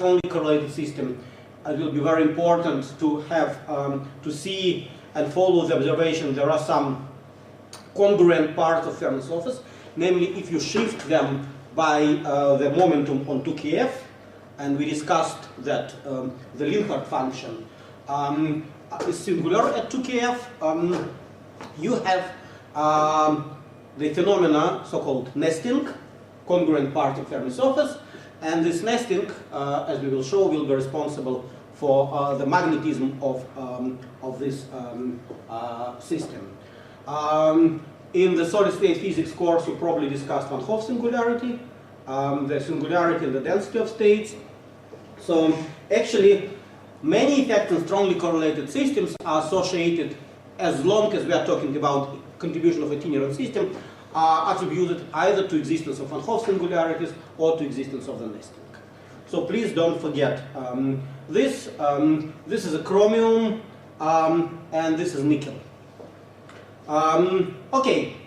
strongly correlated system, it will be very important to have to see and follow the observation. There are some congruent parts of Fermi surface, namely if you shift them by the momentum on 2kF, and we discussed that the Linhart function is singular at 2kF. You have the phenomena so-called nesting, congruent part of Fermi surface, and this nesting, as we will show, will be responsible for the magnetism of this system. In the solid-state physics course, you probably discussed Van Hoff singularity, the singularity and the density of states. So actually, many effects in strongly correlated systems are associated, as long as we are talking about contribution of itinerant system, are attributed either to existence of Van Hoff singularities or to existence of the nesting. So please don't forget this. This is a chromium, and this is nickel. Okay,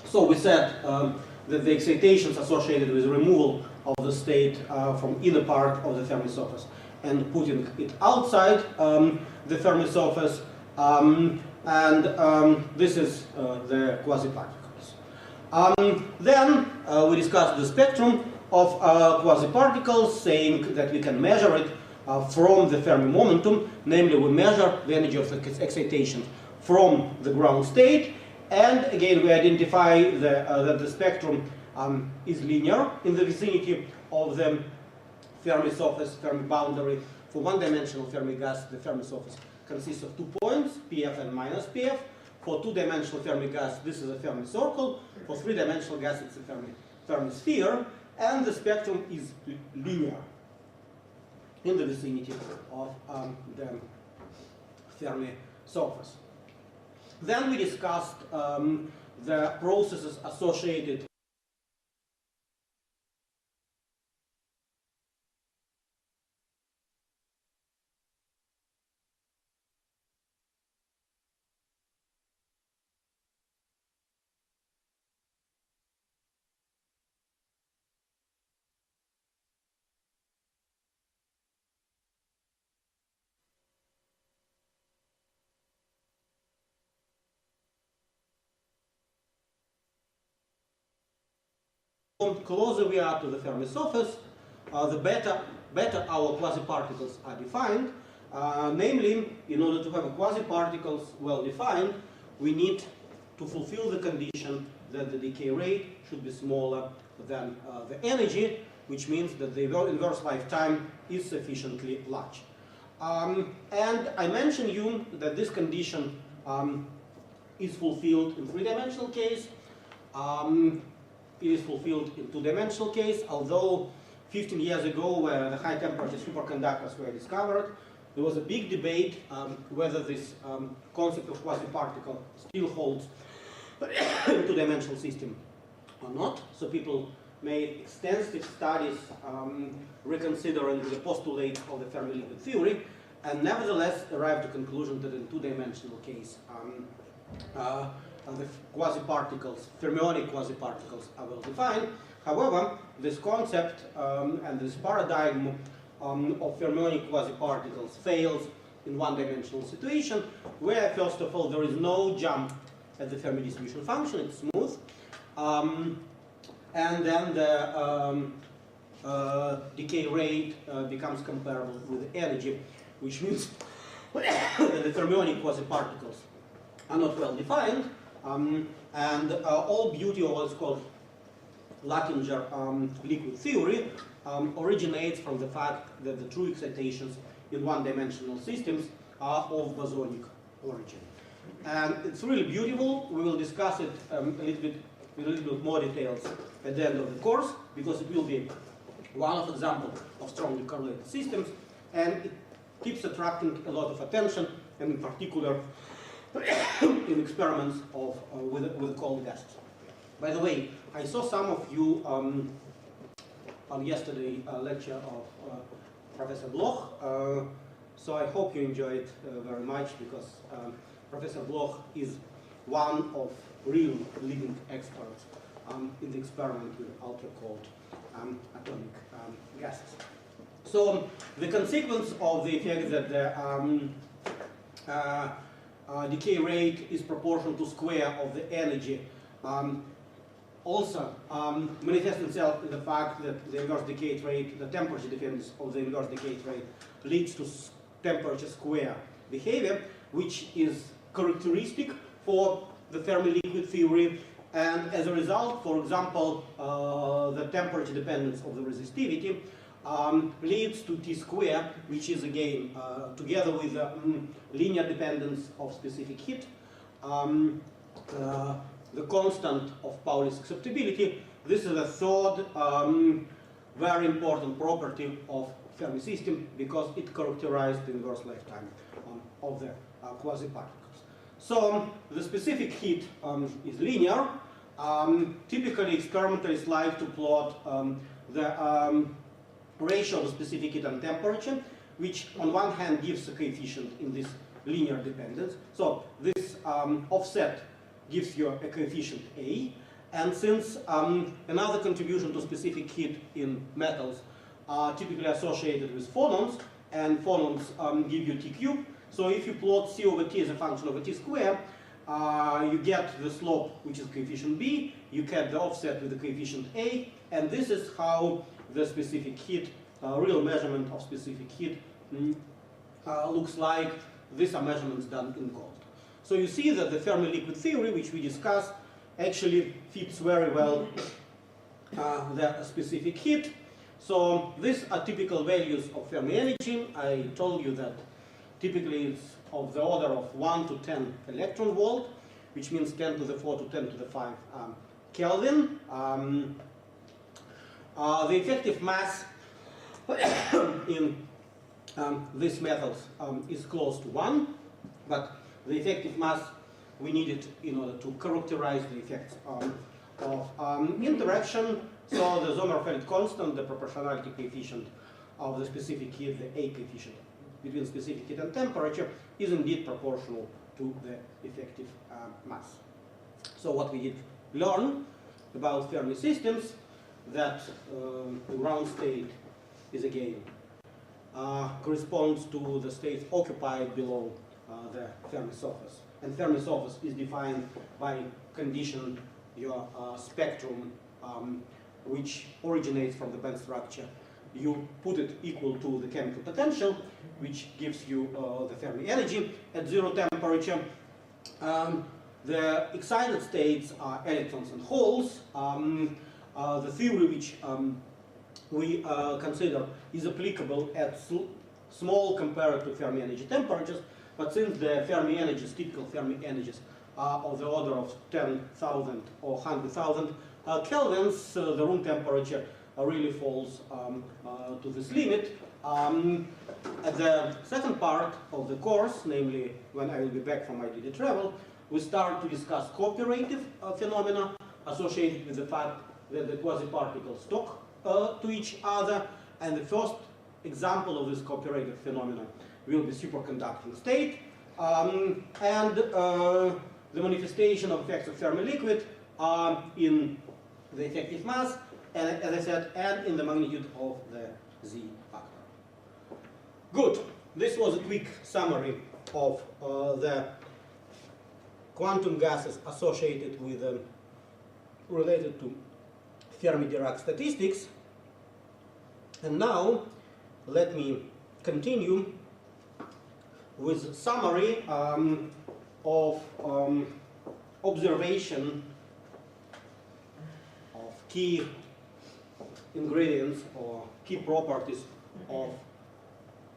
so we said that the excitations associated with removal of the state from inner part of the Fermi surface and putting it outside the Fermi surface, and this is the quasi-particles. Then we discussed the spectrum of quasi-particles, saying that we can measure it from the Fermi momentum, namely we measure the energy of the excitation from the ground state, and again we identify that the spectrum is linear in the vicinity of the Fermi surface, Fermi boundary. For one-dimensional Fermi gas, the Fermi surface consists of 2 points, Pf and minus Pf. For two-dimensional Fermi gas, this is a Fermi circle. For three-dimensional gas, it's a Fermi sphere, and the spectrum is linear in the vicinity of the Fermi surface. Then we discussed the processes associated the closer we are to the Fermi surface, the better our quasi-particles are defined. Namely, in order to have a quasi-particles well defined, we need to fulfill the condition that the decay rate should be smaller than the energy, which means that the inverse lifetime is sufficiently large. And I mentioned you that this condition is fulfilled in three-dimensional case. It is fulfilled in two-dimensional case, although 15 years ago, when the high-temperature superconductors were discovered, there was a big debate whether this concept of quasi-particle still holds in two-dimensional system or not. So people made extensive studies reconsidering the postulates of the Fermi liquid theory, and nevertheless arrived to the conclusion that in two-dimensional case, the quasi-particles, fermionic quasi-particles, are well defined. However, this concept and this paradigm of fermionic quasi-particles fails in one-dimensional situation, where first of all there is no jump at the Fermi distribution function; it's smooth, and then the decay rate becomes comparable with the energy, which means that the fermionic quasi-particles are not well defined. And all beauty of what's called Lackinger liquid theory originates from the fact that the true excitations in one-dimensional systems are of bosonic origin. And it's really beautiful. We will discuss it a little bit more details at the end of the course, because it will be one of examples of strongly correlated systems, and it keeps attracting a lot of attention, and in particular in experiments with cold gases. By the way, I saw some of you on yesterday's lecture of Professor Bloch, so I hope you enjoyed it very much, because Professor Bloch is one of real leading experts in the experiment with ultra-cold atomic gases. So the consequence of the effect that the decay rate is proportional to square of the energy also manifests itself in the fact that the inverse decay rate, the temperature dependence of the inverse decay rate, leads to temperature square behavior, which is characteristic for the Fermi liquid theory. And as a result, for example, the temperature dependence of the resistivity leads to T square, which is again, together with the linear dependence of specific heat, the constant of Pauli's acceptability. This is a third very important property of Fermi system because it characterized the inverse lifetime of the quasi-particles. So the specific heat is linear. Typically, experimentalists like to plot the ratio of specific heat and temperature, which on one hand gives a coefficient in this linear dependence. So this offset gives you a coefficient A. And since another contribution to specific heat in metals are typically associated with phonons, and phonons give you T cubed. So if you plot C over T as a function of a T square, you get the slope, which is coefficient B, you get the offset with the coefficient A, and this is how the specific heat, real measurement of specific heat looks like. These are measurements done in gold. So you see that the Fermi liquid theory, which we discussed, actually fits very well the specific heat. So these are typical values of Fermi energy. I told you that typically it's of the order of 1 to 10 electron volt, which means 10 to the 4 to 10 to the 5 Kelvin. The effective mass in these metals is close to 1, but the effective mass we need it in order to characterize the effects of interaction. So the Sommerfeld constant, the proportionality coefficient of the specific heat, the A coefficient between specific heat and temperature, is indeed proportional to the effective mass. So what we did learn about Fermi systems, that the ground state is again corresponds to the state occupied below the Fermi surface. And Fermi surface is defined by condition your spectrum which originates from the band structure. You put it equal to the chemical potential, which gives you the Fermi energy at 0 temperature. The excited states are electrons and holes. The theory which we consider is applicable at small compared to Fermi energy temperatures, but since the Fermi energies, typical Fermi energies, are of the order of 10,000 or 100,000 kelvins, the room temperature really falls to this limit. At the second part of the course, namely when I will be back from my daily travel, we start to discuss cooperative phenomena associated with the fact that the quasi-particles talk to each other, and the first example of this cooperative phenomena will be superconducting state, and the manifestation of effects of Fermi liquid are in the effective mass, and as I said, and in the magnitude of the Z factor. Good. This was a quick summary of the quantum gases associated with related to Fermi-Dirac statistics. And now let me continue with summary of observation of key ingredients or key properties of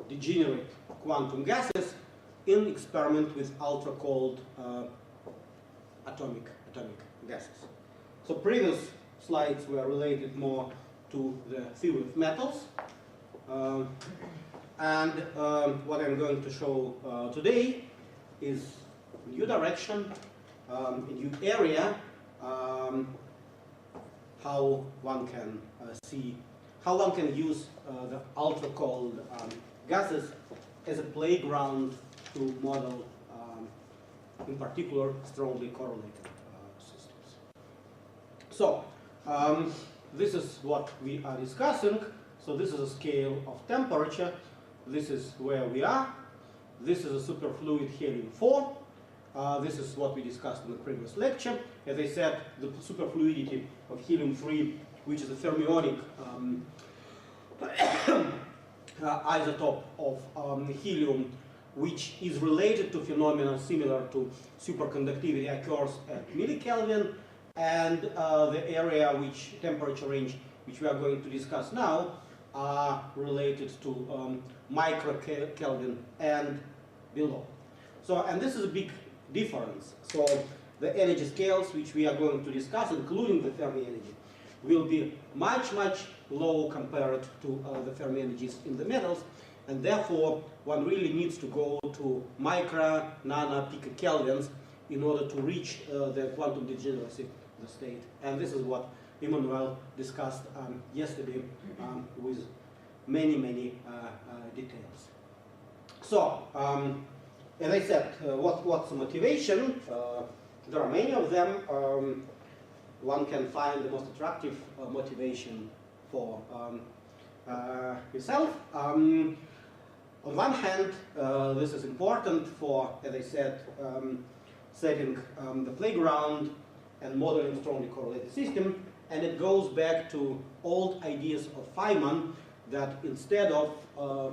degenerate quantum gases in experiment with ultra-cold atomic gases. So previous slides were related more to the theory of metals, and what I'm going to show today is a new direction, a new area, how one can how one can use the ultra-cold gases as a playground to model, in particular, strongly correlated systems. So, this is what we are discussing. So this is a scale of temperature. This is where we are. This is a superfluid helium-4. This is what we discussed in the previous lecture. As I said, the superfluidity of helium-3, which is a fermionic isotope of helium, which is related to phenomena similar to superconductivity, occurs at millikelvin, and the area which temperature range which we are going to discuss now are related to microkelvin and below. So, and this is a big difference. So the energy scales which we are going to discuss, including the Fermi energy, will be much, much lower compared to the Fermi energies in the metals, and therefore one really needs to go to micro, nano, picokelvins in order to reach the quantum degeneracy of the state. And this is what Emmanuel discussed yesterday with many, many details. So, as I said, what's the motivation? There are many of them. One can find the most attractive motivation for yourself. On one hand, this is important for, as I said, setting the playground and modeling strongly correlated system, and it goes back to old ideas of Feynman that instead of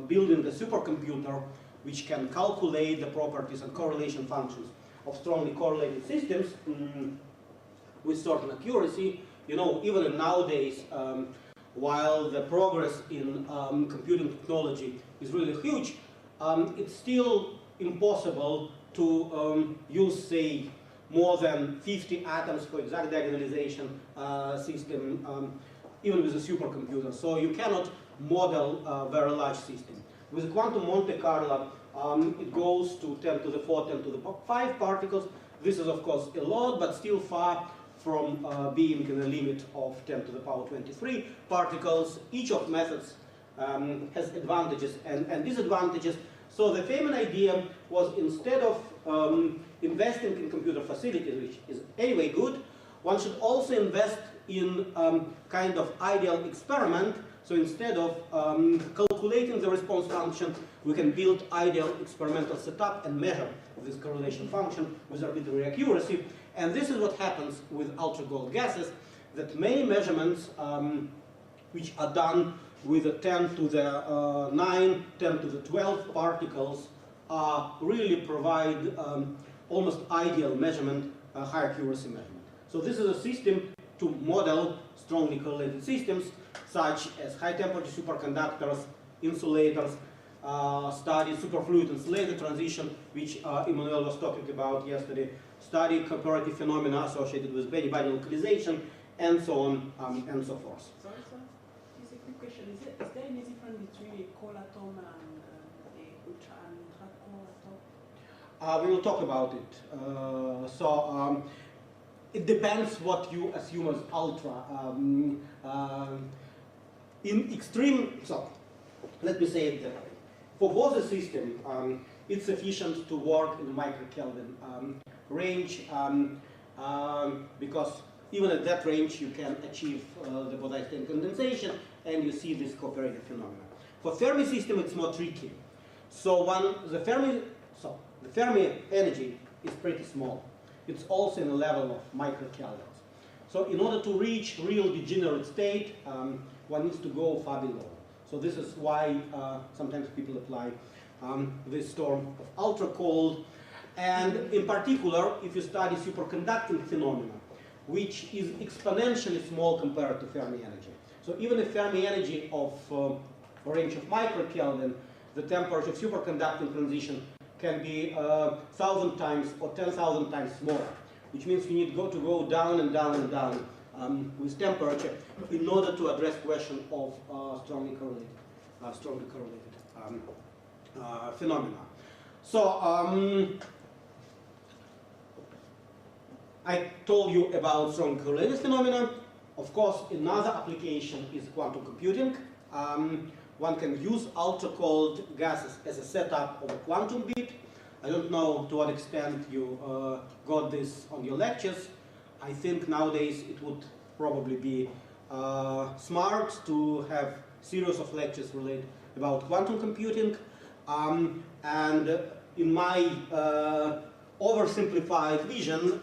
building a supercomputer which can calculate the properties and correlation functions of strongly correlated systems with certain accuracy, you know, even nowadays, while the progress in computing technology is really huge, it's still impossible to use, say, more than 50 atoms for exact diagonalization system, even with a supercomputer. So you cannot model a very large system. With a quantum Monte Carlo, it goes to 10 to the 4, 10 to the 5 particles. This is, of course, a lot, but still far from being in the limit of 10 to the power 23 particles. Each of methods has advantages and disadvantages. So the Feynman idea was, instead of investing in computer facilities, which is anyway good, one should also invest in kind of ideal experiment. So instead of calculating the response function, we can build ideal experimental setup and measure this correlation function with arbitrary accuracy. And this is what happens with ultra-cold gases, that many measurements which are done with a 10 to the 9, 10 to the 12 particles really provide almost ideal measurement, high accuracy measurement. So this is a system to model strongly correlated systems, such as high temperature superconductors, insulators, study superfluid insulator transition, which Emmanuel was talking about yesterday, study cooperative phenomena associated with body-body localization, and so on and so forth. Sorry, sir. Just a quick question. Is there any difference between a cold atom and a ultra-cold atom? We will talk about it. It depends what you assume as ultra. In extreme, so let me say it that way. For Bose system, it's sufficient to work in microkelvin range because even at that range you can achieve the Bose-Einstein condensation and you see this cooperative phenomena. For Fermi system, it's more tricky. So the Fermi energy is pretty small. It's also in the level of microkelvins. So in order to reach real degenerate state, one needs to go far below. So this is why sometimes people apply this term of ultra cold. And in particular, if you study superconducting phenomena, which is exponentially small compared to Fermi energy. So even if Fermi energy of a range of microkelvin, the temperature of superconducting transition can be 1,000 times or 10,000 times smaller, which means you need to go down and down and down with temperature in order to address question of strongly correlated phenomena. So I told you about strongly correlated phenomena. Of course, another application is quantum computing. One can use ultra-cold gases as a setup of a quantum bit. I don't know to what extent you got this on your lectures. I think nowadays it would probably be smart to have series of lectures related about quantum computing. And in my oversimplified vision,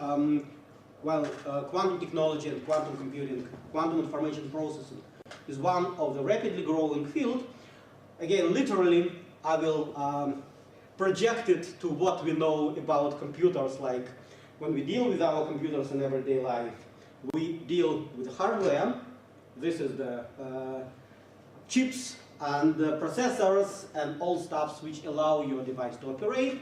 quantum technology and quantum computing, quantum information processing, is one of the rapidly growing field. Again, literally, I will project it to what we know about computers. Like when we deal with our computers in everyday life, we deal with hardware. This is the chips and the processors and all stuffs which allow your device to operate.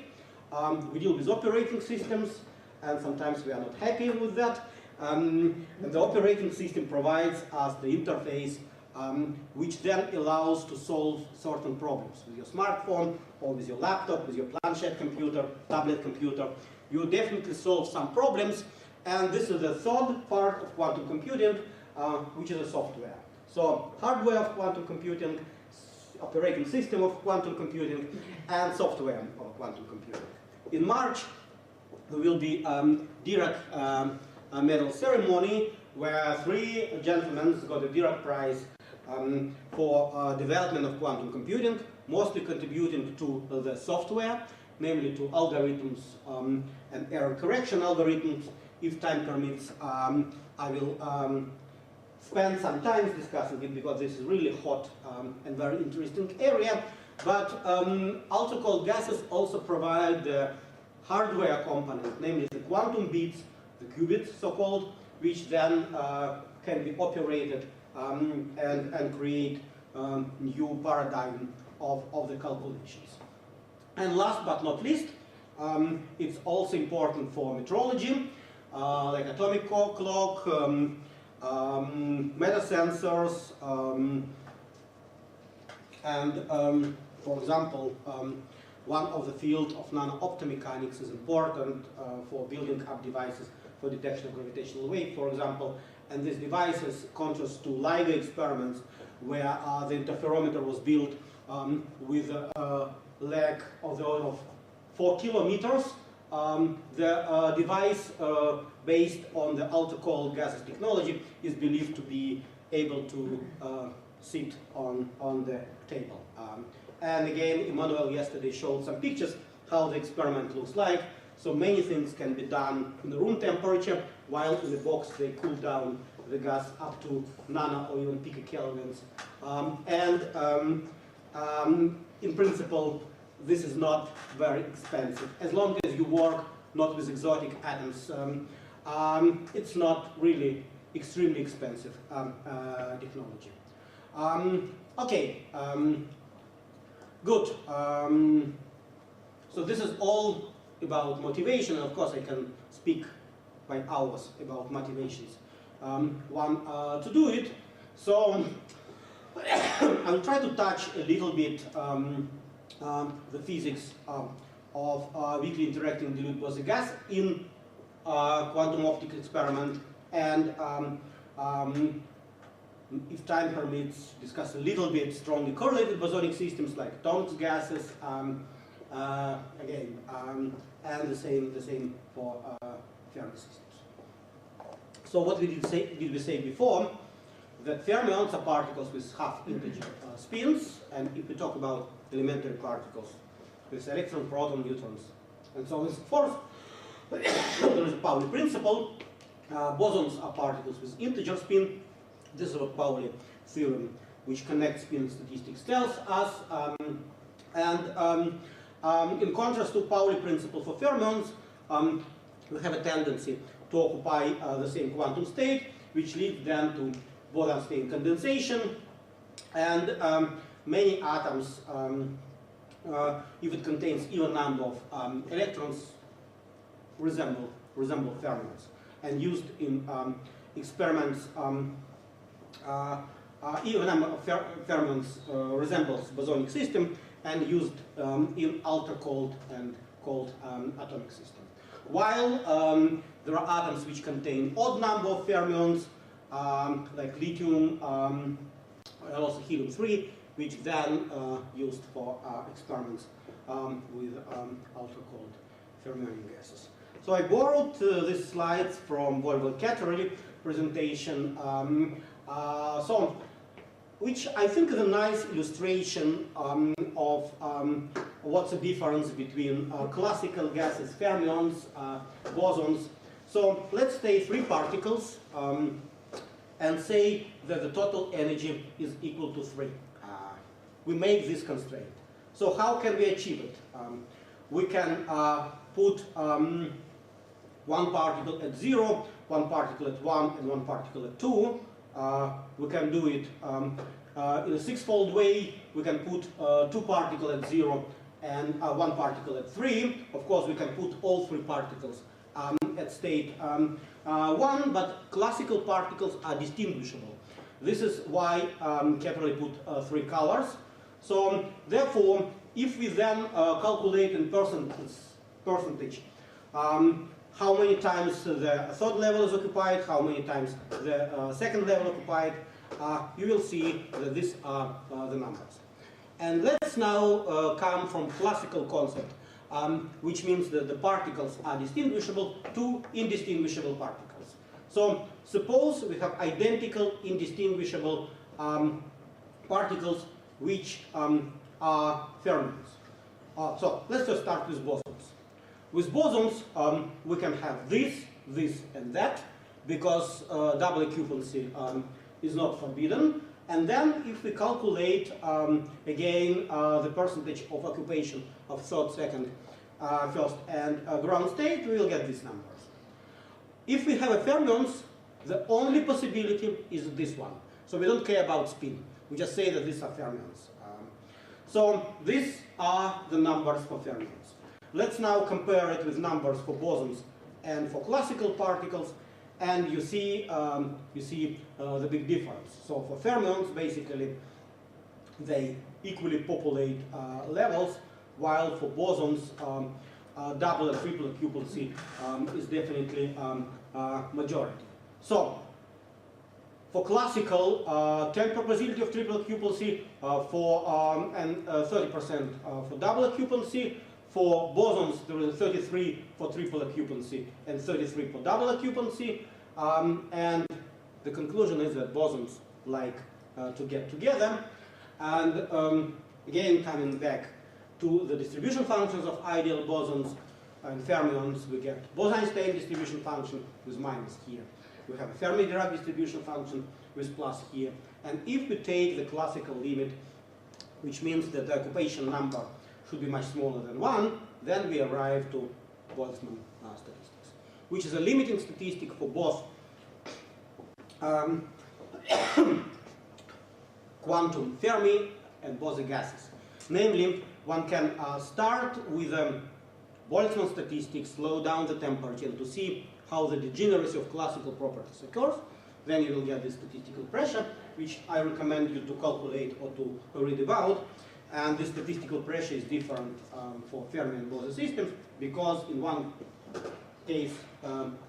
We deal with operating systems, and sometimes we are not happy with that. And the operating system provides us the interface which then allows to solve certain problems. With your smartphone, or with your laptop, with your planchette computer, tablet computer, you definitely solve some problems. And this is the third part of quantum computing, which is the software. So hardware of quantum computing, operating system of quantum computing, and software of quantum computing. In March, there will be Dirac medal ceremony where 3 gentlemen got a Dirac Prize for development of quantum computing, mostly contributing to the software, namely to algorithms and error correction algorithms. If time permits, I will spend some time discussing it because this is really hot and very interesting area. But ultra-cold gases also provide the hardware component, namely the quantum bits, the qubits so-called, which then can be operated and create new paradigm of the calculations. And last but not least, it's also important for metrology, like atomic clock, metasensors, and for example, one of the field of nano-optomechanics is important for building up devices for detection of gravitational wave, for example. And these devices, contrast to LIGO experiments, where the interferometer was built with a leg of the order of 4 kilometers. The device based on the ultra-cold gases technology is believed to be able to sit on the table. And again, Emmanuel yesterday showed some pictures how the experiment looks like. So many things can be done in the room temperature, while in the box they cool down the gas up to nano or even picokelvins. In principle, this is not very expensive. As long as you work not with exotic atoms, it's not really extremely expensive technology. Good. So this is all about motivation. Of course, I can speak by hours about motivations. To do it, so I'll try to touch a little bit the physics of weakly interacting dilute Bose gas in quantum optics experiment, and if time permits, discuss a little bit strongly correlated bosonic systems like atomic gases, and the same for Fermi systems. So what did we say before? That fermions are particles with half-integer spins, and if we talk about elementary particles with electron, proton, neutrons, and so on and so forth, there is a Pauli principle. Bosons are particles with integer spin. This is what Pauli theorem, which connects spin statistics, tells us. In contrast to Pauli principle for fermions, we have a tendency to occupy the same quantum state, which leads then to Boson-Stein condensation. And many atoms, if it contains even number of electrons, resemble fermions. And used in experiments, even number of fermions resembles bosonic system, and used in ultra-cold and cold atomic system. While there are atoms which contain odd number of fermions, like lithium, and also helium-3, which then used for experiments with ultra-cold fermionic gases. So I borrowed these slides from Volvo Catterley presentation. So which I think is a nice illustration of what's the difference between classical gases, fermions, bosons. So let's take 3 particles and say that the total energy is equal to 3. We make this constraint. So how can we achieve it? We can put one particle at 0, one particle at 1, and one particle at 2. We can do it in a 6-fold way. We can put 2 particles at 0 and 1 particle at 3. Of course, we can put all 3 particles at state 1, but classical particles are distinguishable. This is why Kepler put 3 colors. So therefore, if we then calculate in percentage how many times the 3rd level is occupied, how many times the 2nd level occupied, you will see that these are the numbers. And let's now come from classical concept, which means that the particles are distinguishable to indistinguishable particles. So suppose we have identical indistinguishable particles which are fermions. So let's just start with bosons. With bosons, we can have this, and that, because double occupancy is not forbidden. And then if we calculate, again, the percentage of occupation of 3rd, 2nd, 1st, and ground state, we will get these numbers. If we have a fermions, the only possibility is this one. So we don't care about spin. We just say that these are fermions. So these are the numbers for fermions. Let's now compare it with numbers for bosons and for classical particles, and you see the big difference. So for fermions, basically, they equally populate levels, while for bosons, double and triple occupancy is definitely majority. So for classical, 10 probability of triple occupancy and 30% for double occupancy. For bosons, there is 33 for triple occupancy and 33 for double occupancy. And the conclusion is that bosons like to get together. And again, coming back to the distribution functions of ideal bosons and fermions, we get Bose-Einstein distribution function with minus here. We have a Fermi-Dirac distribution function with plus here. And if we take the classical limit, which means that the occupation number should be much smaller than 1, then we arrive to Boltzmann statistics, which is a limiting statistic for both quantum Fermi and Bose gases. Namely, one can start with Boltzmann statistics, slow down the temperature to see how the degeneracy of classical properties occurs. Then you will get the statistical pressure, which I recommend you to calculate or to read about. And the statistical pressure is different for Fermi and Bose systems, because in one case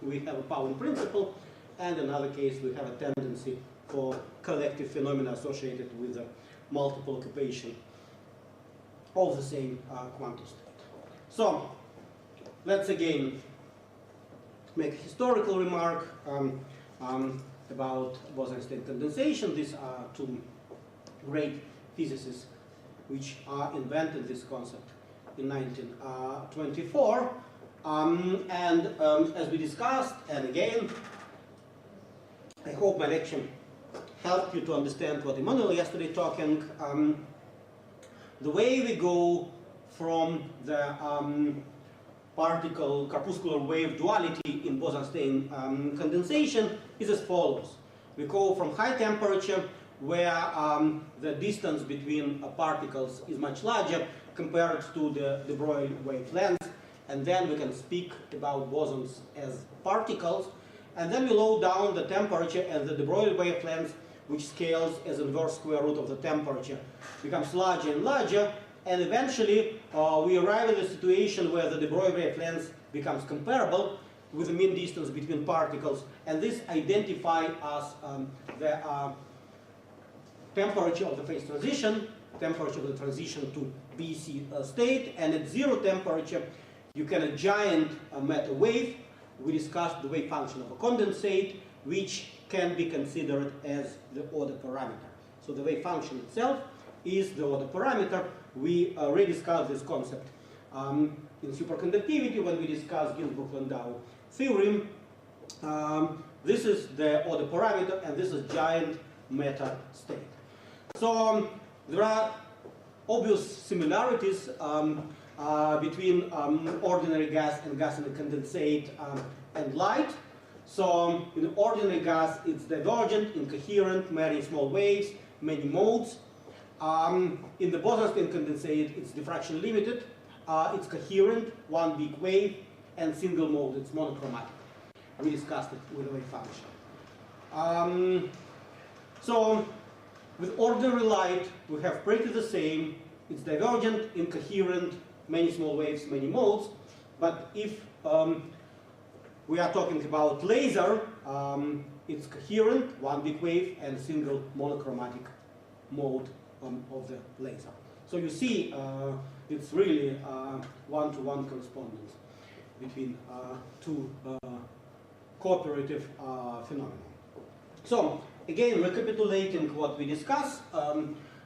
we have a Pauli principle, and in another case we have a tendency for collective phenomena associated with the multiple occupation of the same quantum state. So let's again make a historical remark about Bose-Einstein condensation. These are 2 great physicists which invented this concept in 1924. As we discussed, and again, I hope my lecture helped you to understand what Emmanuel yesterday talking. The way we go from the particle corpuscular wave duality in Bose-Einstein condensation is as follows. We go from high temperature, where the distance between particles is much larger compared to the de Broglie wavelength, and then we can speak about bosons as particles, and then we lower down the temperature, and the de Broglie wavelength, which scales as inverse square root of the temperature, becomes larger and larger, and eventually we arrive at a situation where the de Broglie wavelength becomes comparable with the mean distance between particles, and this identifies as the temperature of the phase transition, temperature of the transition to BC state, and at 0 temperature you get a giant matter wave. We discussed the wave function of a condensate, which can be considered as the order parameter. So the wave function itself is the order parameter. We already discussed this concept in superconductivity when we discussed Ginzburg-Landau theorem. This is the order parameter, and this is giant matter state. So there are obvious similarities between ordinary gas and gas in a condensate and light. So in ordinary gas, it's divergent, incoherent, many small waves, many modes. In the Bose-Einstein condensate, it's diffraction limited, it's coherent, one big wave, and single mode, it's monochromatic. We discussed it with the wave function. So with ordinary light, we have pretty the same. It's divergent, incoherent, many small waves, many modes. But if we are talking about laser, it's coherent, one big wave, and single monochromatic mode of the laser. So you see, it's really one-to-one correspondence between two cooperative phenomena. So again, recapitulating what we discussed,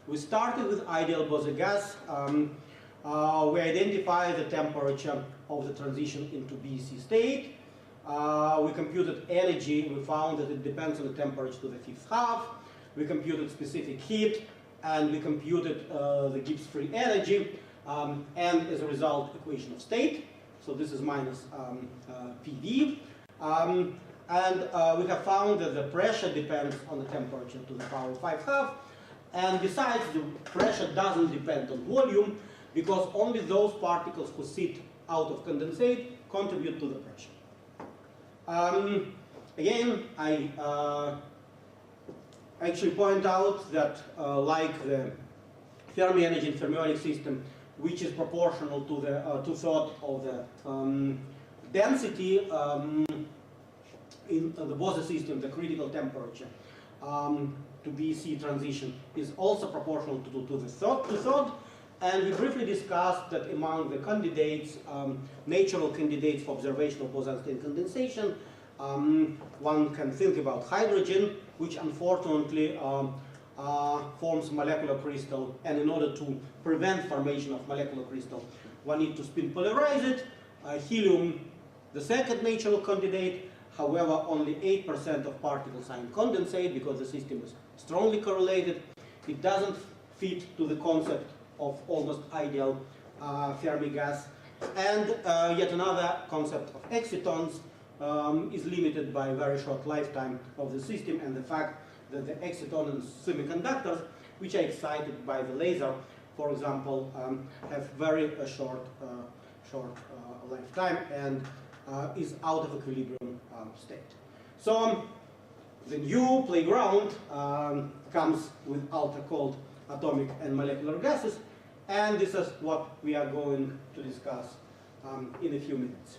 we started with ideal Bose gas. We identify the temperature of the transition into BC state. We computed energy. We found that it depends on the temperature to the fifth half. We computed specific heat, and we computed the Gibbs free energy, and as a result, equation of state. So this is minus PV. And we have found that the pressure depends on the temperature to the power of 5/2. And besides, the pressure doesn't depend on volume, because only those particles who sit out of condensate contribute to the pressure. Again, I actually point out that like the Fermi energy in fermionic system, which is proportional to the 2/3 of the density, in the Bose system, the critical temperature to BC transition is also proportional to the 2/3. And we briefly discussed that among the candidates, natural candidates for observation of Bose-Einstein condensation, one can think about hydrogen, which unfortunately forms molecular crystal. And in order to prevent formation of molecular crystal, one needs to spin polarize it. Helium, the second natural candidate. However, only 8% of particles are in condensate because the system is strongly correlated. It doesn't fit to the concept of almost ideal Fermi gas. And yet another concept of excitons is limited by a very short lifetime of the system and the fact that the exciton in semiconductors, which are excited by the laser, for example, have very short lifetime and is out of equilibrium state. So the new playground comes with ultra-cold atomic and molecular gases, and this is what we are going to discuss in a few minutes.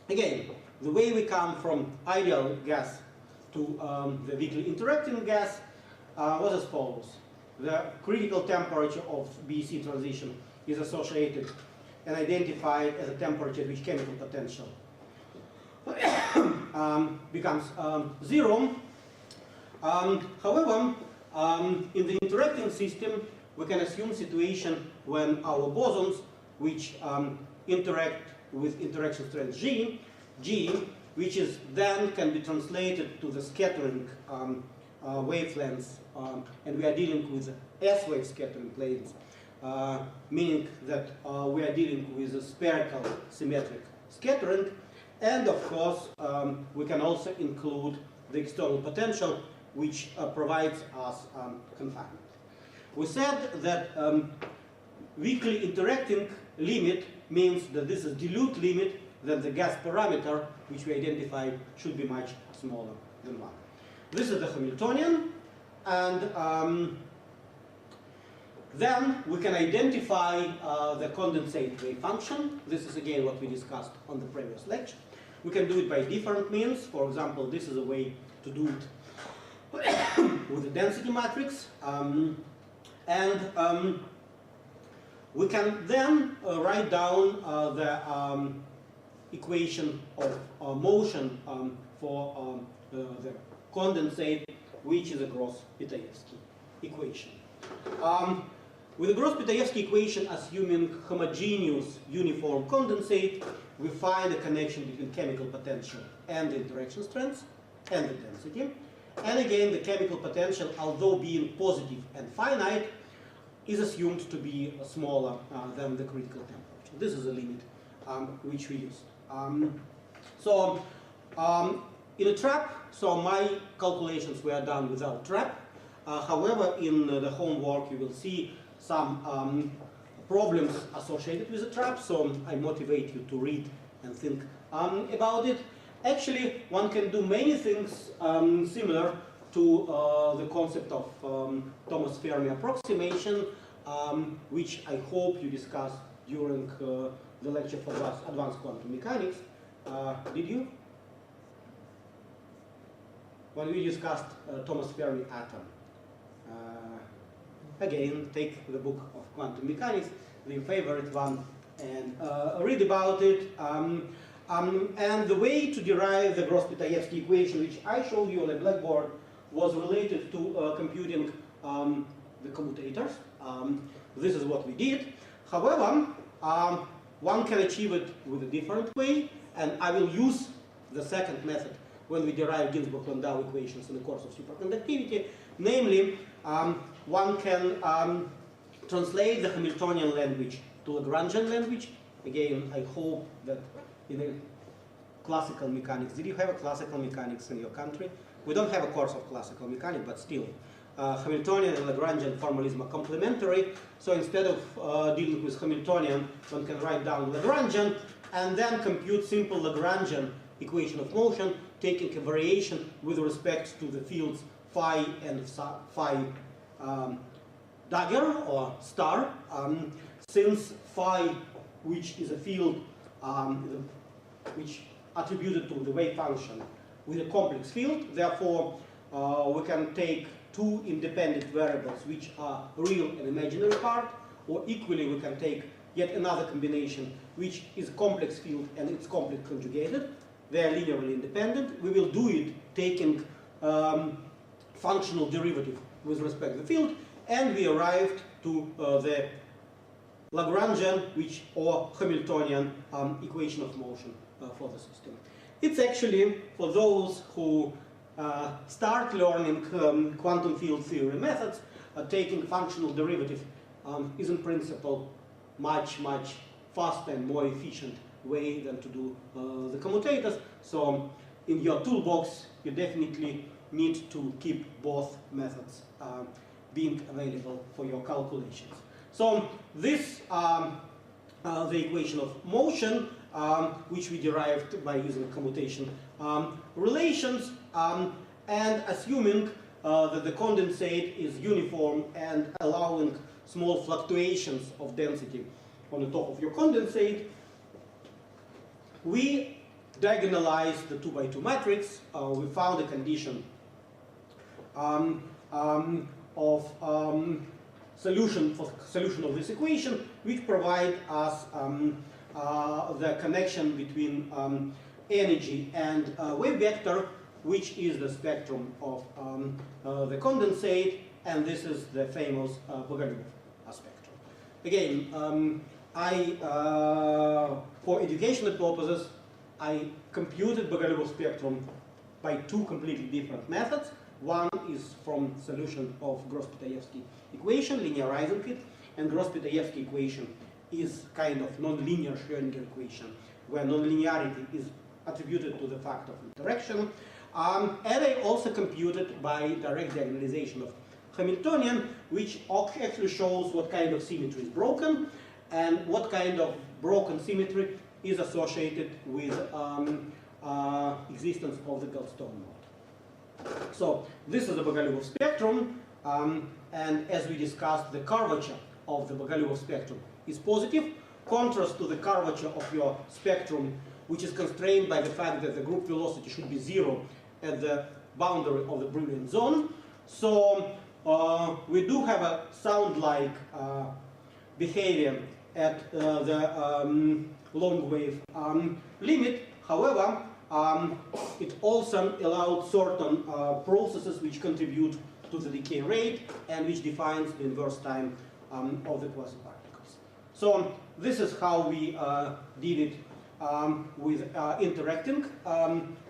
Again, the way we come from ideal gas to the weakly interacting gas was as follows. The critical temperature of BC transition is associated and identified as a temperature at which chemical potential becomes 0. However, in the interacting system, we can assume situation when our bosons, which interact with interaction strength G, which is then can be translated to the scattering wavelengths, and we are dealing with S-wave scattering planes, meaning that we are dealing with a spherical symmetric scattering, and of course we can also include the external potential, which provides us confinement. We said that weakly interacting limit means that this is dilute limit, that the gas parameter, which we identified, should be much smaller than 1. This is the Hamiltonian, and then we can identify the condensate wave function. This is again what we discussed on the previous lecture. We can do it by different means. For example, this is a way to do it with the density matrix. We can then write down the equation of motion for the condensate, which is across Itaevsky. equation. With the Gross-Pitayevsky equation, assuming homogeneous uniform condensate, we find a connection between chemical potential and the interaction strength and the density. And again, the chemical potential, although being positive and finite, is assumed to be smaller than the critical temperature. This is a limit which we used. In a trap, so my calculations were done without trap. However, in the homework you will see some problems associated with the trap, so I motivate you to read and think about it. Actually, one can do many things similar to the concept of Thomas Fermi approximation, which I hope you discussed during the lecture for advanced quantum mechanics. Did you? When we discussed Thomas Fermi atom. Again, take the book of quantum mechanics, the favorite one, and read about it. And the way to derive the Gross-Pitayevsky equation, which I showed you on the blackboard, was related to computing the commutators. This is what we did. However, one can achieve it with a different way, and I will use the second method when we derive Ginzburg-Landau equations in the course of superconductivity. Namely, one can translate the Hamiltonian language to Lagrangian language. Again, I hope that in a classical mechanics, did you have a classical mechanics in your country? We don't have a course of classical mechanics, but still, Hamiltonian and Lagrangian formalism are complementary. So instead of dealing with Hamiltonian, one can write down Lagrangian and then compute simple Lagrangian equation of motion, taking a variation with respect to the fields phi and phi dagger or star, since phi, which is a field which attributed to the wave function with a complex field, therefore we can take two independent variables which are real and imaginary part, or equally we can take yet another combination which is a complex field and it's complex conjugated. They are linearly independent. We will do it taking functional derivative with respect to the field, and we arrived to the Lagrangian or Hamiltonian equation of motion for the system. It's actually, for those who start learning quantum field theory methods, taking functional derivative is in principle much faster and more efficient way than to do the commutators. So in your toolbox you definitely need to keep both methods being available for your calculations. So this the equation of motion, which we derived by using commutation relations, and assuming that the condensate is uniform and allowing small fluctuations of density on the top of your condensate, we diagonalized the 2 by 2 matrix. We found a condition of solution of this equation, which provide us the connection between energy and wave vector, which is the spectrum of the condensate, and this is the famous Bogoliubov spectrum. Again, for educational purposes, I computed Bogoliubov spectrum by two completely different methods. One is from solution of Gross-Pitayevsky equation, linearizing it, and Gross-Pitayevsky equation is kind of non-linear Schrödinger equation, where non-linearity is attributed to the fact of interaction. And I also computed by direct diagonalization of Hamiltonian, which actually shows what kind of symmetry is broken and what kind of broken symmetry is associated with existence of the Goldstone mode. So this is the Bogoliubov spectrum, and as we discussed, the curvature of the Bogoliubov spectrum is positive, contrast to the curvature of your spectrum, which is constrained by the fact that the group velocity should be 0 at the boundary of the Brillouin zone. So we do have a sound-like behavior at the long wave limit. However, it also allowed certain processes which contribute to the decay rate, and which defines the inverse time of the quasi-particles. So this is how we did it with interacting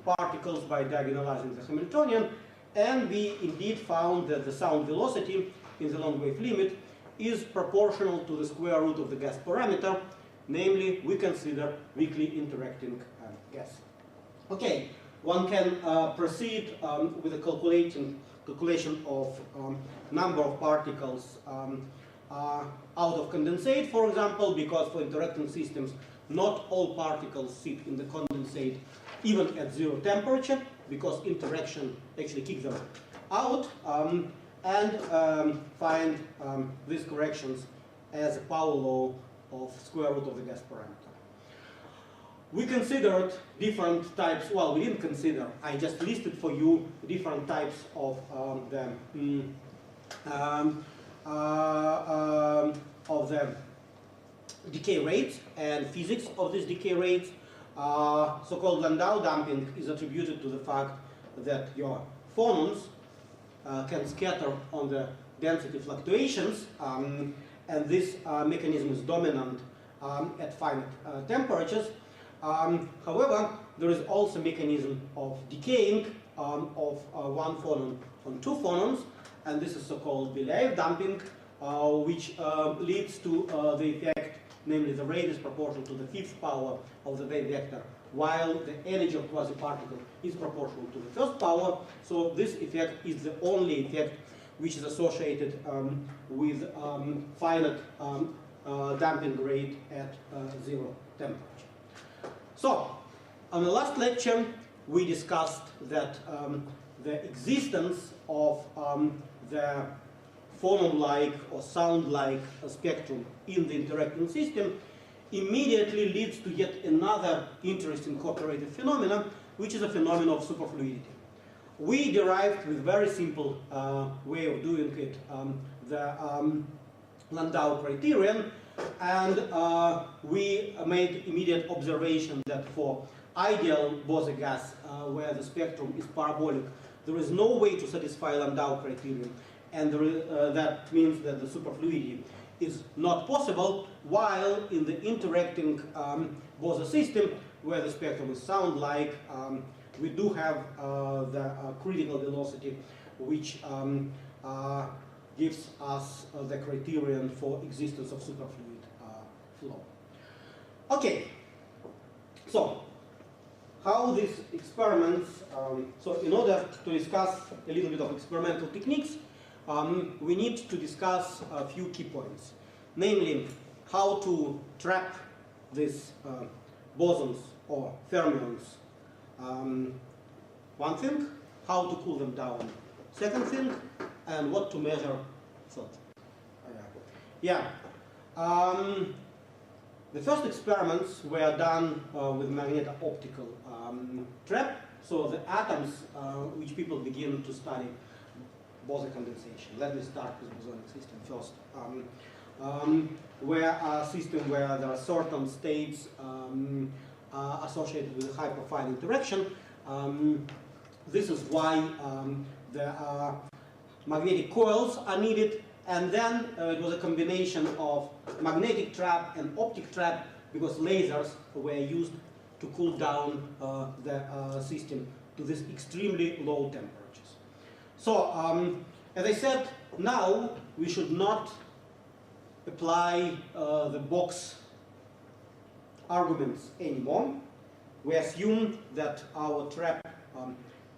particles by diagonalizing the Hamiltonian, and we indeed found that the sound velocity in the long wave limit is proportional to the square root of the gas parameter, namely we consider weakly interacting gas. Okay, one can proceed with a calculation of number of particles out of condensate, for example, because for interacting systems not all particles sit in the condensate even at zero temperature, because interaction actually kicks them out, and find these corrections as a power law of square root of the gas parameter. We considered different types, well, we didn't consider, I just listed for you different types of the decay rates and physics of these decay rates. So-called Landau damping is attributed to the fact that your phonons can scatter on the density fluctuations, and this mechanism is dominant at finite temperatures. However, there is also a mechanism of decaying of one phonon on two phonons, and this is so-called Belyaev damping, which leads to the effect, namely the rate is proportional to the fifth power of the wave vector, while the energy of quasi-particle is proportional to the first power. So this effect is the only effect which is associated with finite damping rate at zero temperature. So, on the last lecture, we discussed that the existence of the phonon-like or sound-like spectrum in the interacting system immediately leads to yet another interesting cooperative phenomenon, which is a phenomenon of superfluidity. We derived with very simple way of doing it the Landau criterion, and we made immediate observation that for ideal Bose gas, where the spectrum is parabolic, there is no way to satisfy Landau criterion, and that means that the superfluidity is not possible, while in the interacting Bose system, where the spectrum is sound-like, we do have the critical velocity, which gives us the criterion for existence of superfluid flow. Okay, so how these experiments, so in order to discuss a little bit of experimental techniques, we need to discuss a few key points, namely how to trap these bosons or fermions. One thing, how to cool them down. Second thing, and what to measure. Third. The first experiments were done with magneto-optical trap. So the atoms which people begin to study Bose condensation. Let me start with bosonic system first. Where a system where there are certain states associated with a high-profile interaction. This is why the magnetic coils are needed, and then it was a combination of magnetic trap and optic trap, because lasers were used to cool down the system to this extremely low temperatures. So, as I said, now we should not apply the box arguments anymore. We assume that our trap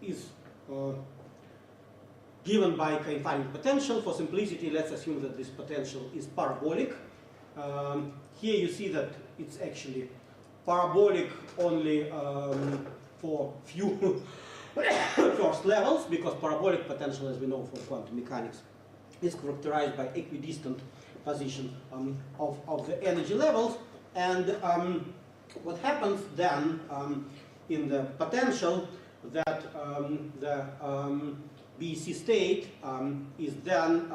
is given by confining potential. For simplicity, let's assume that this potential is parabolic. Here you see that it's actually parabolic only for few first levels, because parabolic potential, as we know from quantum mechanics, is characterized by equidistant position of the energy levels. And what happens then in the potential, that the BC state is then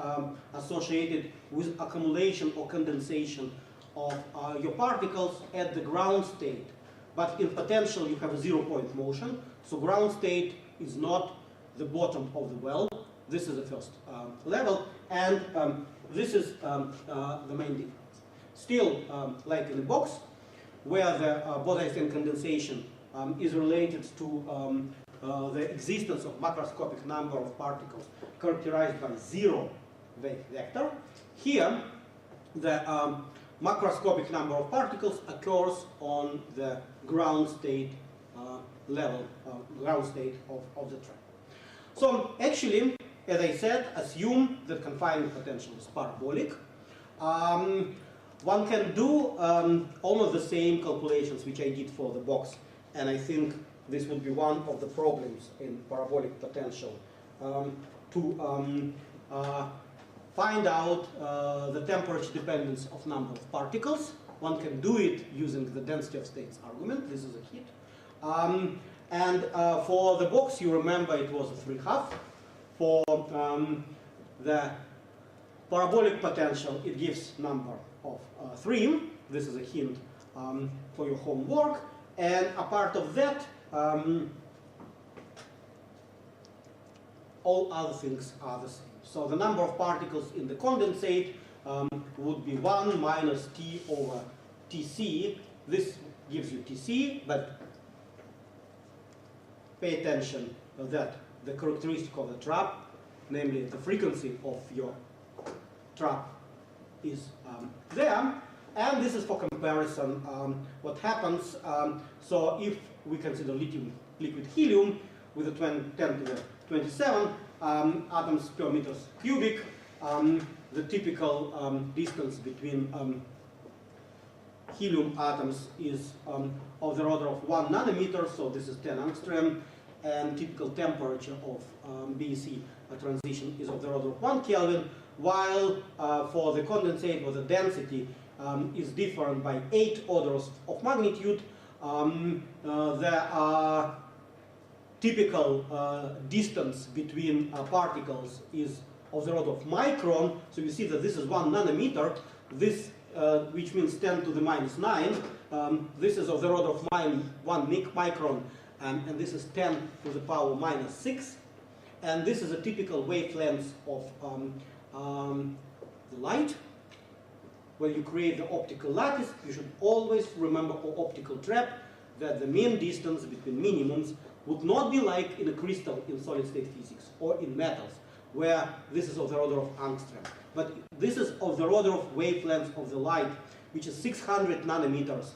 associated with accumulation or condensation of your particles at the ground state. But in potential you have a 0-point motion, so ground state is not the bottom of the well, This is the first level, and this is the main difference. Still, like in the box, where the Bose-Einstein condensation is related to the existence of macroscopic number of particles characterized by zero wave vector. Here, the macroscopic number of particles occurs on the ground state level, ground state of the trap. So actually, as I said, assume that confining potential is parabolic. One can do almost the same calculations which I did for the box, and I think this would be one of the problems in parabolic potential, to find out the temperature dependence of number of particles. One can do it using the density of states argument. This is a hit. And for the box, you remember it was a 3/2. For the parabolic potential, it gives number of 3. This is a hint for your homework. And apart of that, all other things are the same. So the number of particles in the condensate would be 1 minus T over Tc. This gives you Tc, but pay attention that the characteristic of the trap, namely the frequency of your trap, is there. And this is for comparison what happens. So if we consider liquid helium with a 10 to the 27 atoms per meters cubic, the typical distance between helium atoms is of the order of 1 nanometer, so this is 10 angstrom, and typical temperature of BEC transition is of the order of 1 Kelvin, while for the condensate, where the density is different by 8 orders of magnitude, the typical distance between particles is of the order of micron. So you see that this is 1 nanometer, this which means 10 to the minus 9. This is of the order of 1 micron, and this is 10 to the power minus 6. And this is a typical wavelength of the light. When you create the optical lattice, you should always remember for optical trap that the mean distance between minimums would not be like in a crystal in solid state physics or in metals, where this is of the order of angstrom. But this is of the order of wavelength of the light, which is 600 nanometers,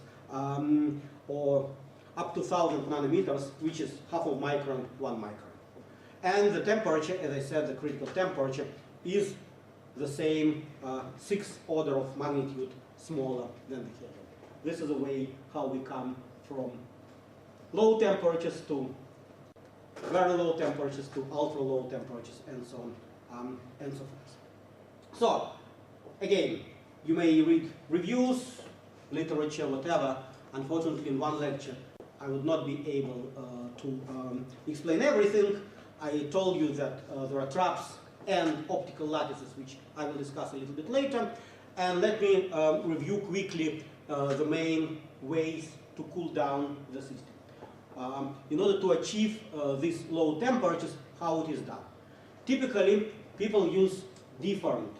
or up to 1,000 nanometers, which is half of micron, 1 micron. And the temperature, as I said, the critical temperature is the same 6th order of magnitude smaller than the helium. This is a way how we come from low temperatures to very low temperatures to ultra low temperatures, and so on and so forth. So again, you may read reviews, literature, whatever. Unfortunately, in one lecture, I would not be able to explain everything. I told you that there are traps and optical lattices, which I will discuss a little bit later. And let me review quickly the main ways to cool down the system. In order to achieve these low temperatures, how it is done. Typically, people use different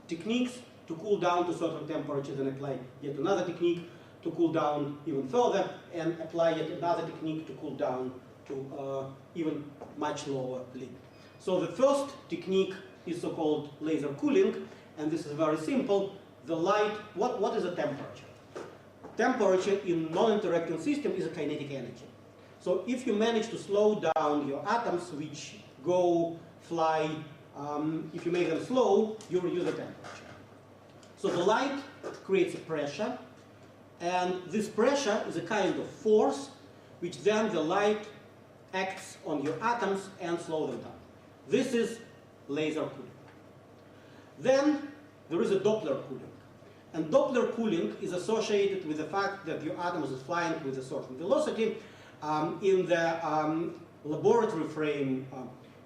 techniques to cool down to certain temperatures and apply yet another technique to cool down even further, and apply yet another technique to cool down to even much lower limit. So the first technique is so-called laser cooling, and this is very simple. The light, what is a temperature? Temperature in non-interacting system is a kinetic energy. So if you manage to slow down your atoms, which go, fly, if you make them slow, you reduce the temperature. So the light creates a pressure, and this pressure is a kind of force, which then the light acts on your atoms and slows them down. This is laser cooling. Then there is a Doppler cooling. And Doppler cooling is associated with the fact that your atoms is flying with a certain velocity. In the laboratory frame,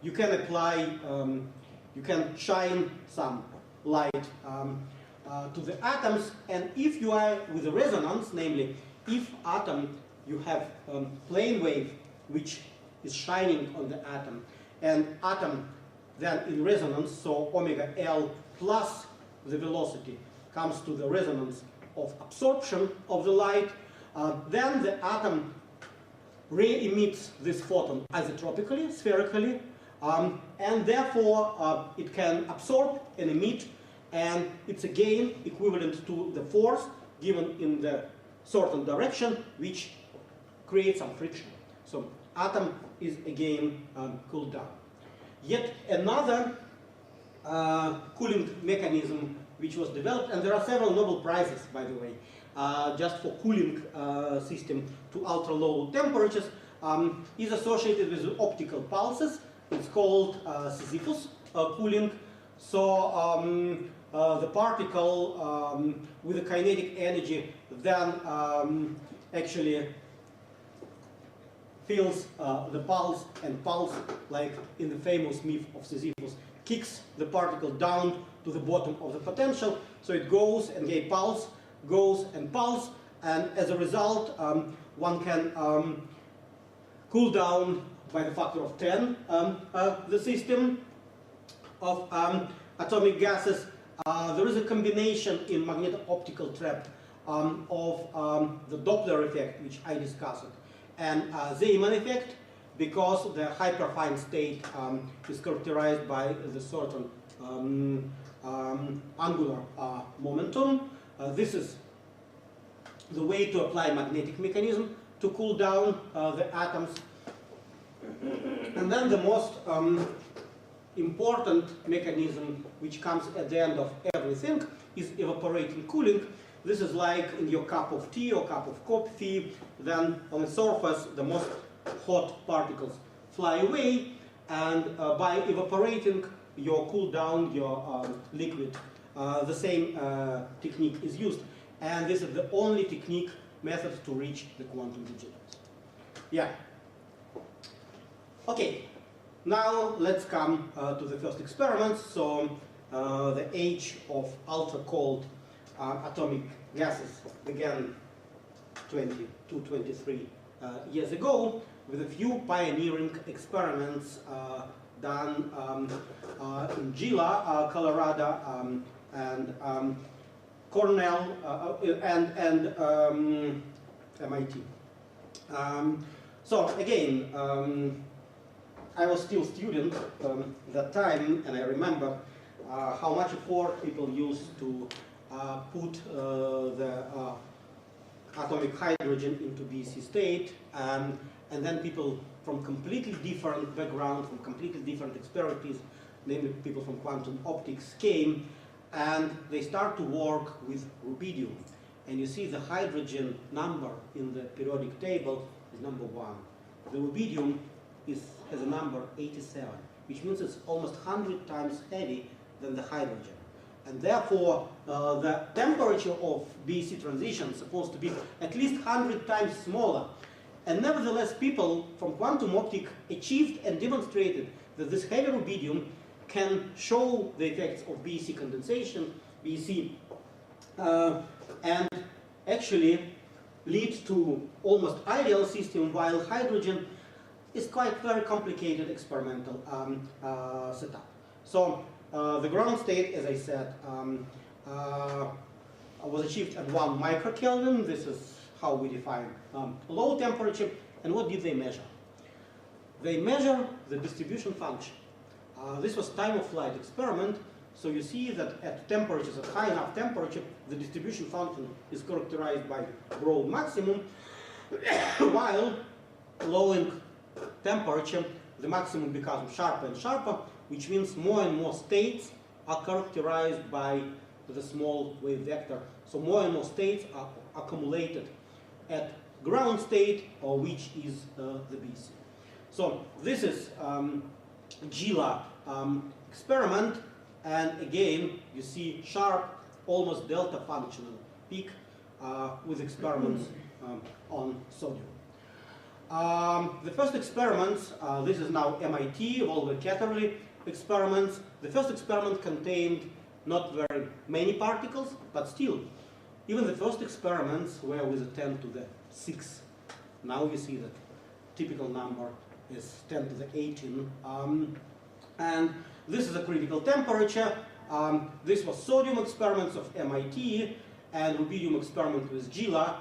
you can apply, you can shine some light to the atoms, and if you are with a resonance, namely, if atom, you have plane wave which is shining on the atom, and atom then in resonance, so omega L plus the velocity comes to the resonance of absorption of the light, then the atom re-emits this photon isotropically, spherically, and therefore it can absorb and emit, and it's again equivalent to the force given in the certain direction, which creates some friction. So atom is again cooled down. Yet another cooling mechanism which was developed, and there are several Nobel Prizes, by the way, just for cooling system to ultra-low temperatures, is associated with optical pulses. It's called Cephas Cooling. So the particle with a kinetic energy then actually feels the pulse, and pulse, like in the famous myth of Sisyphus, kicks the particle down to the bottom of the potential. So it goes and gave pulse, goes and pulse, and as a result one can cool down by the factor of 10 the system of atomic gases. There is a combination in magneto-optical trap of the Doppler effect, which I discussed, and Zeeman effect, because the hyperfine state is characterized by the certain angular momentum. This is the way to apply magnetic mechanism to cool down the atoms. And then the most important mechanism which comes at the end of everything is evaporating cooling. This is like in your cup of tea or cup of coffee. Then on the surface the most hot particles fly away, and by evaporating you cool down your liquid. The same technique is used, and this is the only technique method to reach the quantum vigilance. Yeah. Okay, now let's come to the first experiments. So the age of ultra-cold atomic gases began 23 years ago with a few pioneering experiments done in Gila, Colorado, and Cornell and MIT. So again, I was still a student that time, and I remember how much effort people used to put the atomic hydrogen into BC state, and then people from completely different background, from completely different expertise, namely people from quantum optics, came, and they start to work with rubidium. And you see the hydrogen number in the periodic table is number 1. The rubidium has a number 87, which means it's almost 100 times heavy than the hydrogen. And therefore, the temperature of BC transition is supposed to be at least 100 times smaller. And nevertheless, people from quantum optics achieved and demonstrated that this heavy rubidium can show the effects of BC condensation, BC, and actually lead to almost ideal system, while hydrogen is quite very complicated experimental setup. So the ground state, as I said, was achieved at 1 microkelvin. This is how we define low temperature. And what did they measure? They measure the distribution function. This was time of flight experiment. So you see that at temperatures, at high enough temperature, the distribution function is characterized by Broad maximum, while lowering temperature, the maximum becomes sharper and sharper, which means more and more states are characterized by the small wave vector. So more and more states are accumulated at ground state, or which is the BC. So this is Gila experiment, and again you see sharp, almost delta functional peak with experiments on sodium. The first experiments, this is now MIT, Volga-Ketterle experiments. The first experiment contained not very many particles, but still, even the first experiments were with a 10 to the 6. Now you see that typical number is 10 to the 18. And This is a critical temperature. This was sodium experiments of MIT and rubidium experiment with Gila.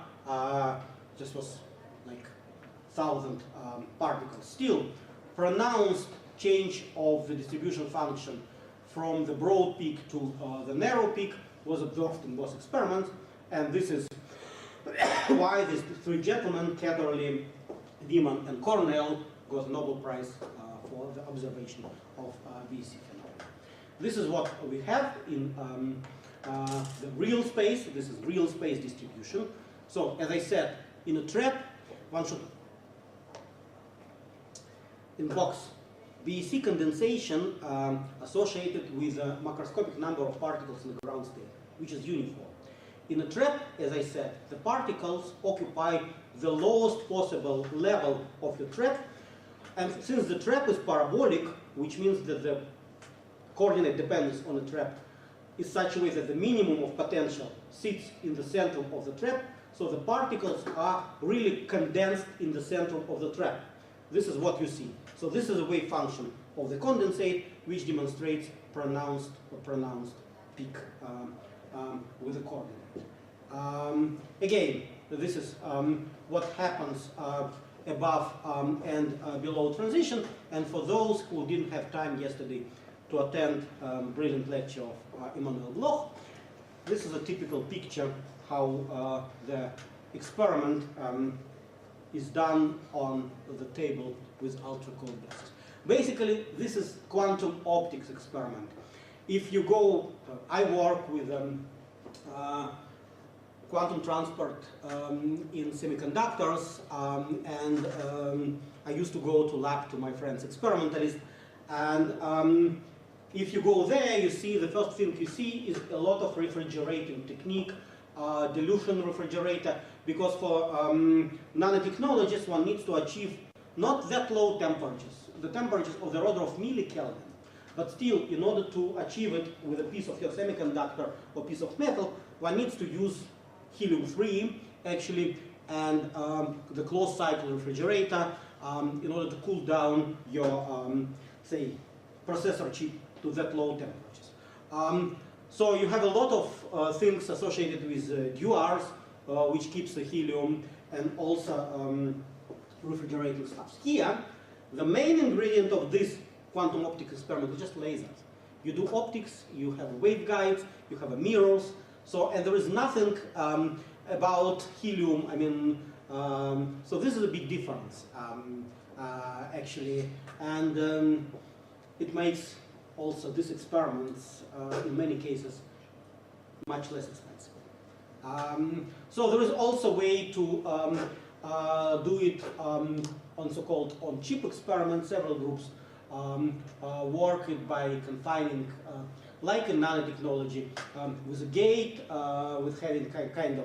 Just was like 1,000 particles. Still, pronounced change of the distribution function from the broad peak to the narrow peak was observed in both experiments, and this is why these three gentlemen, Catterley, Dieman, and Cornell, got the Nobel Prize for the observation of BC phenomena. This is what we have in the real space. This is real space distribution. So, as I said, in a trap, one should invoke BEC condensation associated with a macroscopic number of particles in the ground state, which is uniform. In a trap, as I said, the particles occupy the lowest possible level of the trap, and since the trap is parabolic, which means that the coordinate dependence on the trap is such a way that the minimum of potential sits in the center of the trap, so the particles are really condensed in the center of the trap. This is what you see. So this is a wave function of the condensate, which demonstrates pronounced peak with the coordinate. Again, this is what happens above and below transition. And for those who didn't have time yesterday to attend brilliant lecture of Emmanuel Bloch, this is a typical picture how the experiment is done on the table with ultra-cold gases. Basically, this is quantum optics experiment. If you go, I work with quantum transport in semiconductors, and I used to go to lab to my friends experimentalists, and if you go there, you see the first thing you see is a lot of refrigerating technique, dilution refrigerator, because for nanotechnologies one needs to achieve not that low temperatures, the temperatures of the order of millikelvin, but still in order to achieve it with a piece of your semiconductor or piece of metal, one needs to use helium-3 actually, and the closed cycle refrigerator in order to cool down your, say, processor chip to that low temperatures. So you have a lot of things associated with DURs, which keeps the helium, and also refrigerating stuff. Here, the main ingredient of this quantum optics experiment is just lasers. You do optics, you have waveguides, you have mirrors, so, and there is nothing about helium, I mean, so this is a big difference, actually, and it makes also these experiments, in many cases, much less expensive. So there is also a way to do it on so-called on-chip experiments. Several groups work it by confining, like in nanotechnology, with a gate, with having kind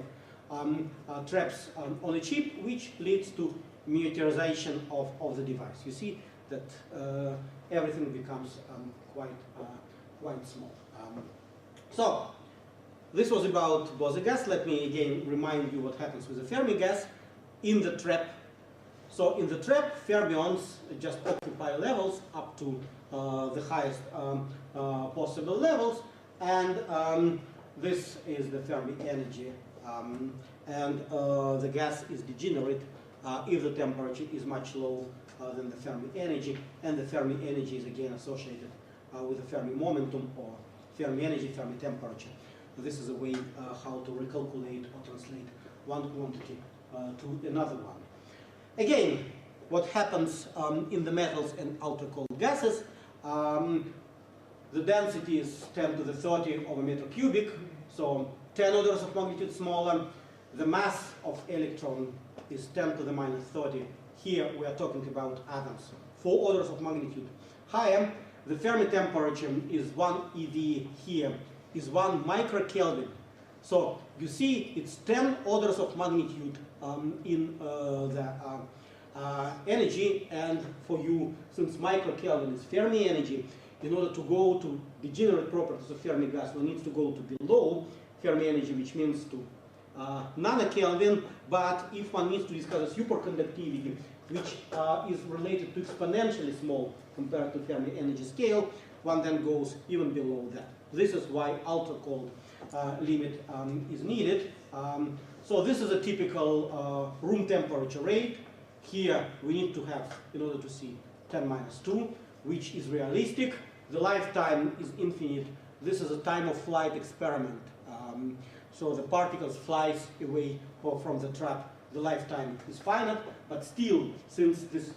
of traps on a chip, which leads to miniaturization of the device. You see that everything becomes quite small. So this was about Bose gas. Let me again remind you what happens with the Fermi gas in the trap. So in the trap, fermions just occupy levels up to the highest possible levels, and this is the Fermi energy, and the gas is degenerate if the temperature is much lower than the Fermi energy, and the Fermi energy is again associated with the Fermi momentum or Fermi energy, Fermi temperature. This is a way how to recalculate or translate one quantity to another one. Again, what happens in the metals and ultra-cold gases, the density is 10 to the 30 of a meter cubic, so 10 orders of magnitude smaller. The mass of electron is 10 to the minus 30. Here we are talking about atoms, 4 orders of magnitude higher. The Fermi temperature is 1 eV here, is 1 microkelvin. So you see it's 10 orders of magnitude in the energy, and for you, since microkelvin is Fermi energy, in order to go to degenerate properties of Fermi gas, one needs to go to below Fermi energy, which means to nanokelvin, but if one needs to discuss superconductivity, which is related to exponentially small compared to Fermi energy scale, one then goes even below that. This is why ultra-cold limit is needed. So this is a typical room temperature rate. Here we need to have, in order to see 10 minus 2, which is realistic. The lifetime is infinite. This is a time of flight experiment. So the particles flies away from the trap. The lifetime is finite, but still, since these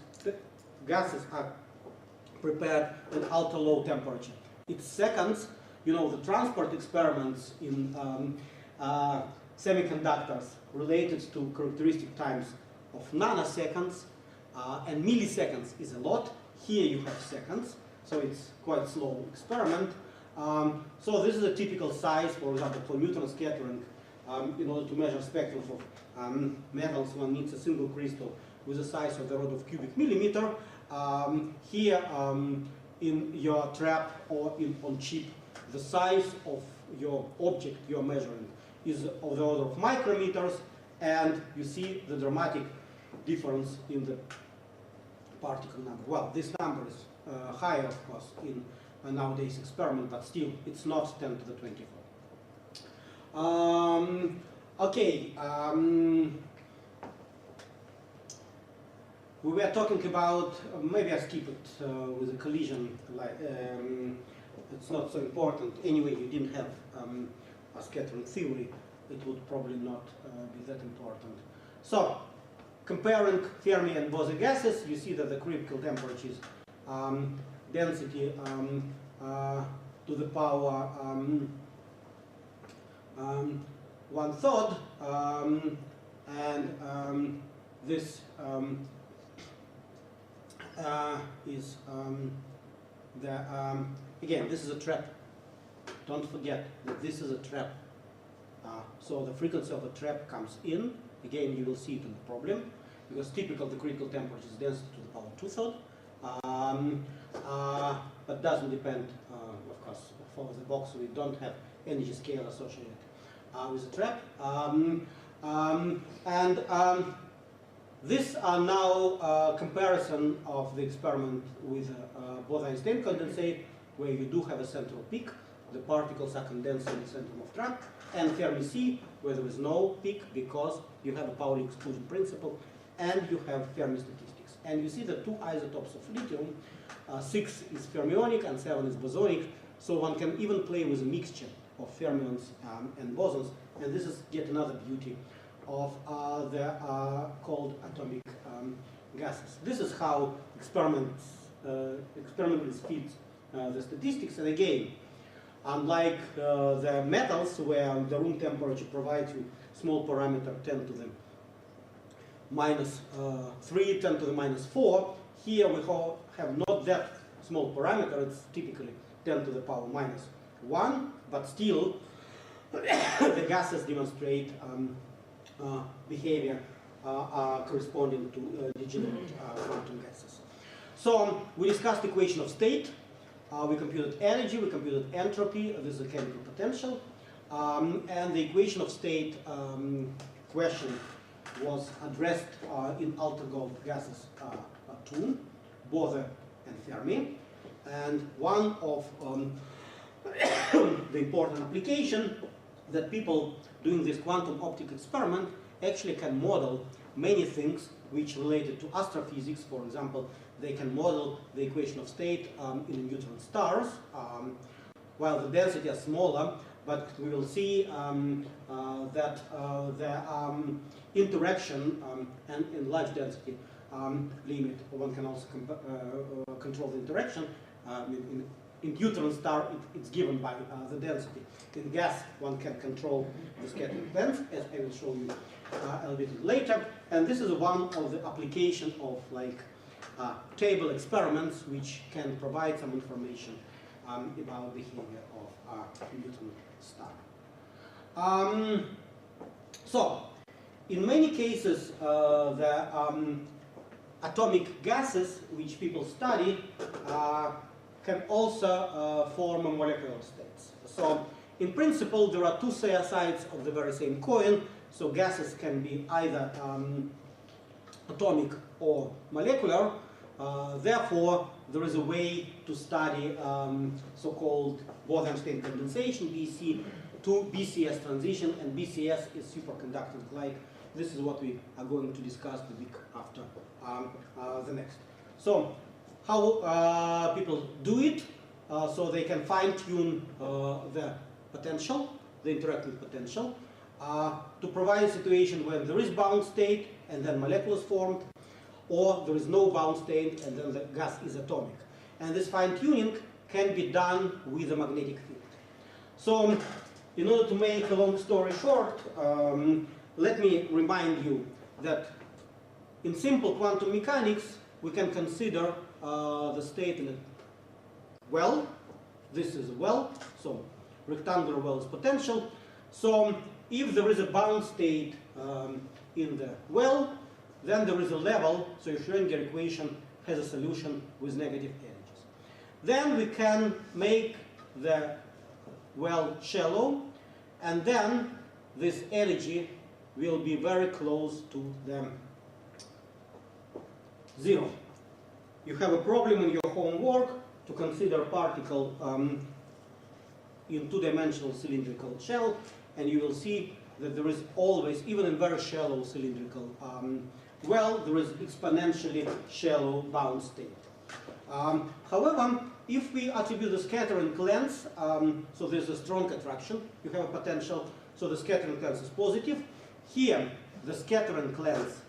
gases are prepared at ultra low temperature, it's seconds. You know, the transport experiments in semiconductors related to characteristic times of nanoseconds, and milliseconds is a lot. Here you have seconds, so it's quite slow experiment. So this is a typical size, for example, for neutron scattering. In order to measure spectrum of metals, one needs a single crystal with a size of the order of cubic millimeter. Here, in your trap or on chip, the size of your object you're measuring is of the order of micrometers, and you see the dramatic difference in the particle number. Well, this number is higher, of course, in nowadays experiment, but still, it's not 10 to the 24. Okay. We were talking about, maybe I skip it with a collision. It's not so important. Anyway, you didn't have a scattering theory. It would probably not be that important. So, comparing Fermi and Bose gases, you see that the critical temperature is density to the power 1/3, and this is again, this is a trap. Don't forget that this is a trap. So the frequency of the trap comes in. Again, you will see it in the problem, because typical the critical temperature is density to the power 2/3. But doesn't depend, of course, for the box we don't have energy scale associated with the trap. These are now comparison of the experiment with Bose-Einstein condensate, where you do have a central peak. The particles are condensed in the center of trap, and Fermi C, where there is no peak because you have a Pauli exclusion principle and you have Fermi statistics. And you see the two isotopes of lithium, 6 is fermionic and 7 is bosonic, so one can even play with a mixture of fermions and bosons, and this is yet another beauty of the cold atomic gases. This is how experimentalists fit the statistics, and again, unlike the metals, where the room temperature provides you small parameter 10 to the minus 3, 10 to the minus 4, here we have not that small parameter, it's typically 10 to the power minus 1, but still the gases demonstrate behavior corresponding to degenerate quantum gases. So we discussed the equation of state. We computed energy, we computed entropy, this is a chemical potential, and the equation of state question was addressed in ultra-cold gases too, Bose and Fermi, and one of the important application that people doing this quantum optic experiment actually can model many things which related to astrophysics. For example, they can model the equation of state in neutron stars, while the density is smaller, but we will see that the interaction and in large density limit, one can also control the interaction. In neutron star, it's given by the density. In gas, one can control the scattering length, as I will show you a little bit later. And this is one of the application of table experiments which can provide some information about behavior of neutron star. So, in many cases, the atomic gases which people study can also form molecular states. So, in principle, there are two sides of the very same coin. So gases can be either atomic or molecular. Therefore, there is a way to study so-called Bose-Einstein condensation, BC, to BCS transition, and BCS is superconducting. Like this is what we are going to discuss the week after the next. So, how people do it? So they can fine-tune the potential, the interacting potential, to provide a situation where there is bound state and then molecules formed, or there is no bound state and then the gas is atomic. And this fine-tuning can be done with a magnetic field. So, in order to make a long story short, let me remind you that in simple quantum mechanics, we can consider the state in a well. This is a well, so rectangular well is potential. So if there is a bound state in the well, then there is a level, so your Schrödinger equation has a solution with negative energies. Then we can make the well shallow, and then this energy will be very close to the zero. You have a problem in your homework to consider a particle in two-dimensional cylindrical shell, and you will see that there is always, even in very shallow cylindrical well, there is exponentially shallow bound state. However, if we attribute the scattering length, so there's a strong attraction, you have a potential, so the scattering length is positive. Here, the scattering length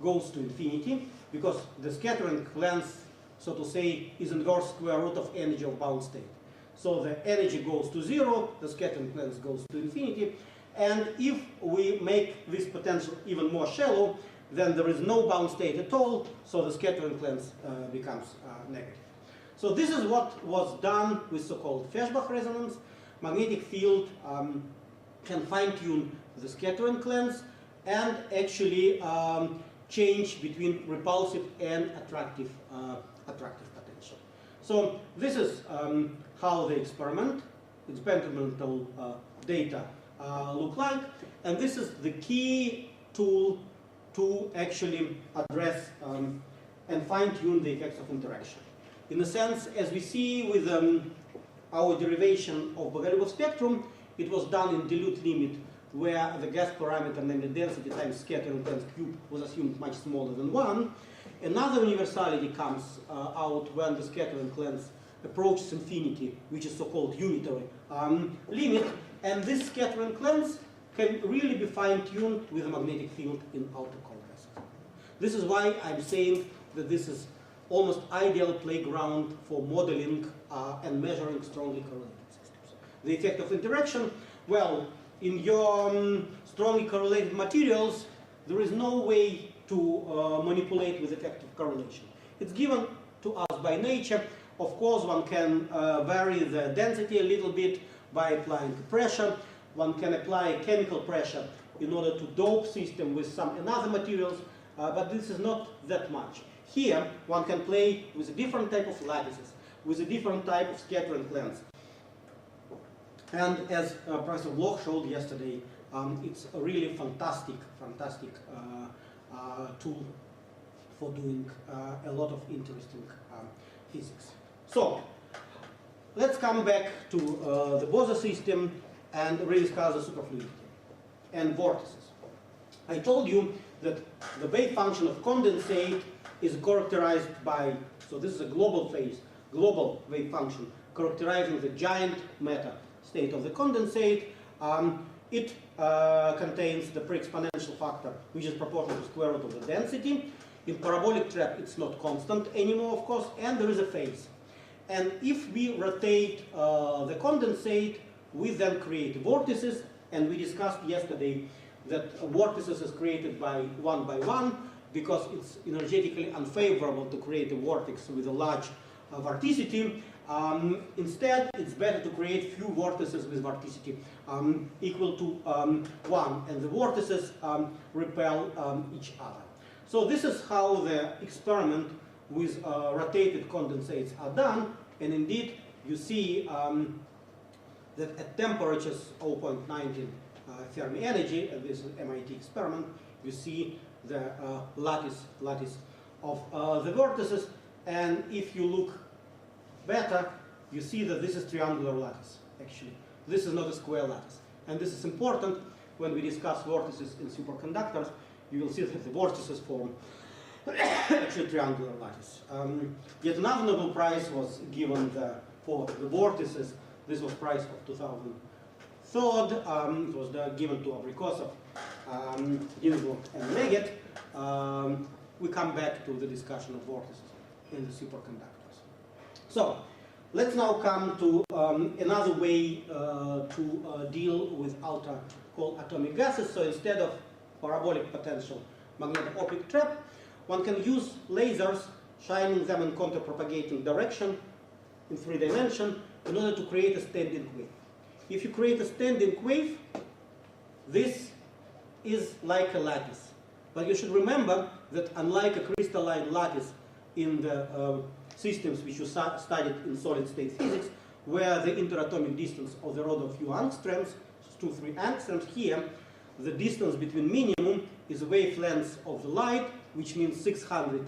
goes to infinity, because the scattering length, so to say, is inverse square root of energy of bound state. So the energy goes to zero, the scattering length goes to infinity, and if we make this potential even more shallow, then there is no bound state at all, so the scattering length becomes negative. So this is what was done with so-called Feshbach resonance. Magnetic field can fine-tune the scattering length and actually change between repulsive and attractive potential. So this is how the experimental data look like, and this is the key tool to actually address and fine-tune the effects of interaction. In a sense, as we see with our derivation of Bogoliubov spectrum, it was done in dilute limit, where the gas parameter, namely density times scattering length cube, was assumed much smaller than 1. Another universality comes out when the scattering length approaches infinity, which is so-called unitary limit, and this scattering length can really be fine-tuned with a magnetic field in outer core gases. This is why I'm saying that this is almost ideal playground for modeling and measuring strongly correlated systems. The effect of interaction, well, in your strongly correlated materials, there is no way to manipulate with effective correlation. It's given to us by nature. Of course, one can vary the density a little bit by applying pressure. One can apply chemical pressure in order to dope system with some another materials, but this is not that much. Here, one can play with a different type of lattices, with a different type of scattering length. And as Professor Bloch showed yesterday, it's a really fantastic tool for doing a lot of interesting physics. So, let's come back to the Bose system and rediscuss the superfluidity and vortices. I told you that the wave function of condensate is characterized by, so this is a global wave function, characterizing the giant matter state of the condensate. It contains the pre-exponential factor, which is proportional to square root of the density. In parabolic trap, it's not constant anymore, of course, and there is a phase. And if we rotate the condensate, we then create vortices, and we discussed yesterday that vortices is created by one, because it's energetically unfavorable to create a vortex with a large vorticity. Instead, it's better to create few vortices with vorticity equal to 1, and the vortices repel each other. So this is how the experiment with rotated condensates are done, and indeed you see that at temperatures 0.19 Fermi energy, and this is an MIT experiment. You see the lattice of the vortices, and if you look better, you see that this is triangular lattice, actually. This is not a square lattice. And this is important when we discuss vortices in superconductors. You will see that the vortices form actually triangular lattice. Yet another Nobel Prize was given for the vortices. This was prize of 2003. It was given to Abrikosov, Ginsburg, and Leggett. We come back to the discussion of vortices in the superconductors. So let's now come to another way to deal with ultra-cold atomic gases. So instead of parabolic potential magneto-optic trap, one can use lasers, shining them in counter-propagating direction in 3 dimensions in order to create a standing wave. If you create a standing wave, this is like a lattice. But you should remember that unlike a crystalline lattice in the systems which you studied in solid-state physics, where the interatomic distance of the rod of few angstroms, 2-3 angstroms, here the distance between minimum is the wavelength of the light, which means 600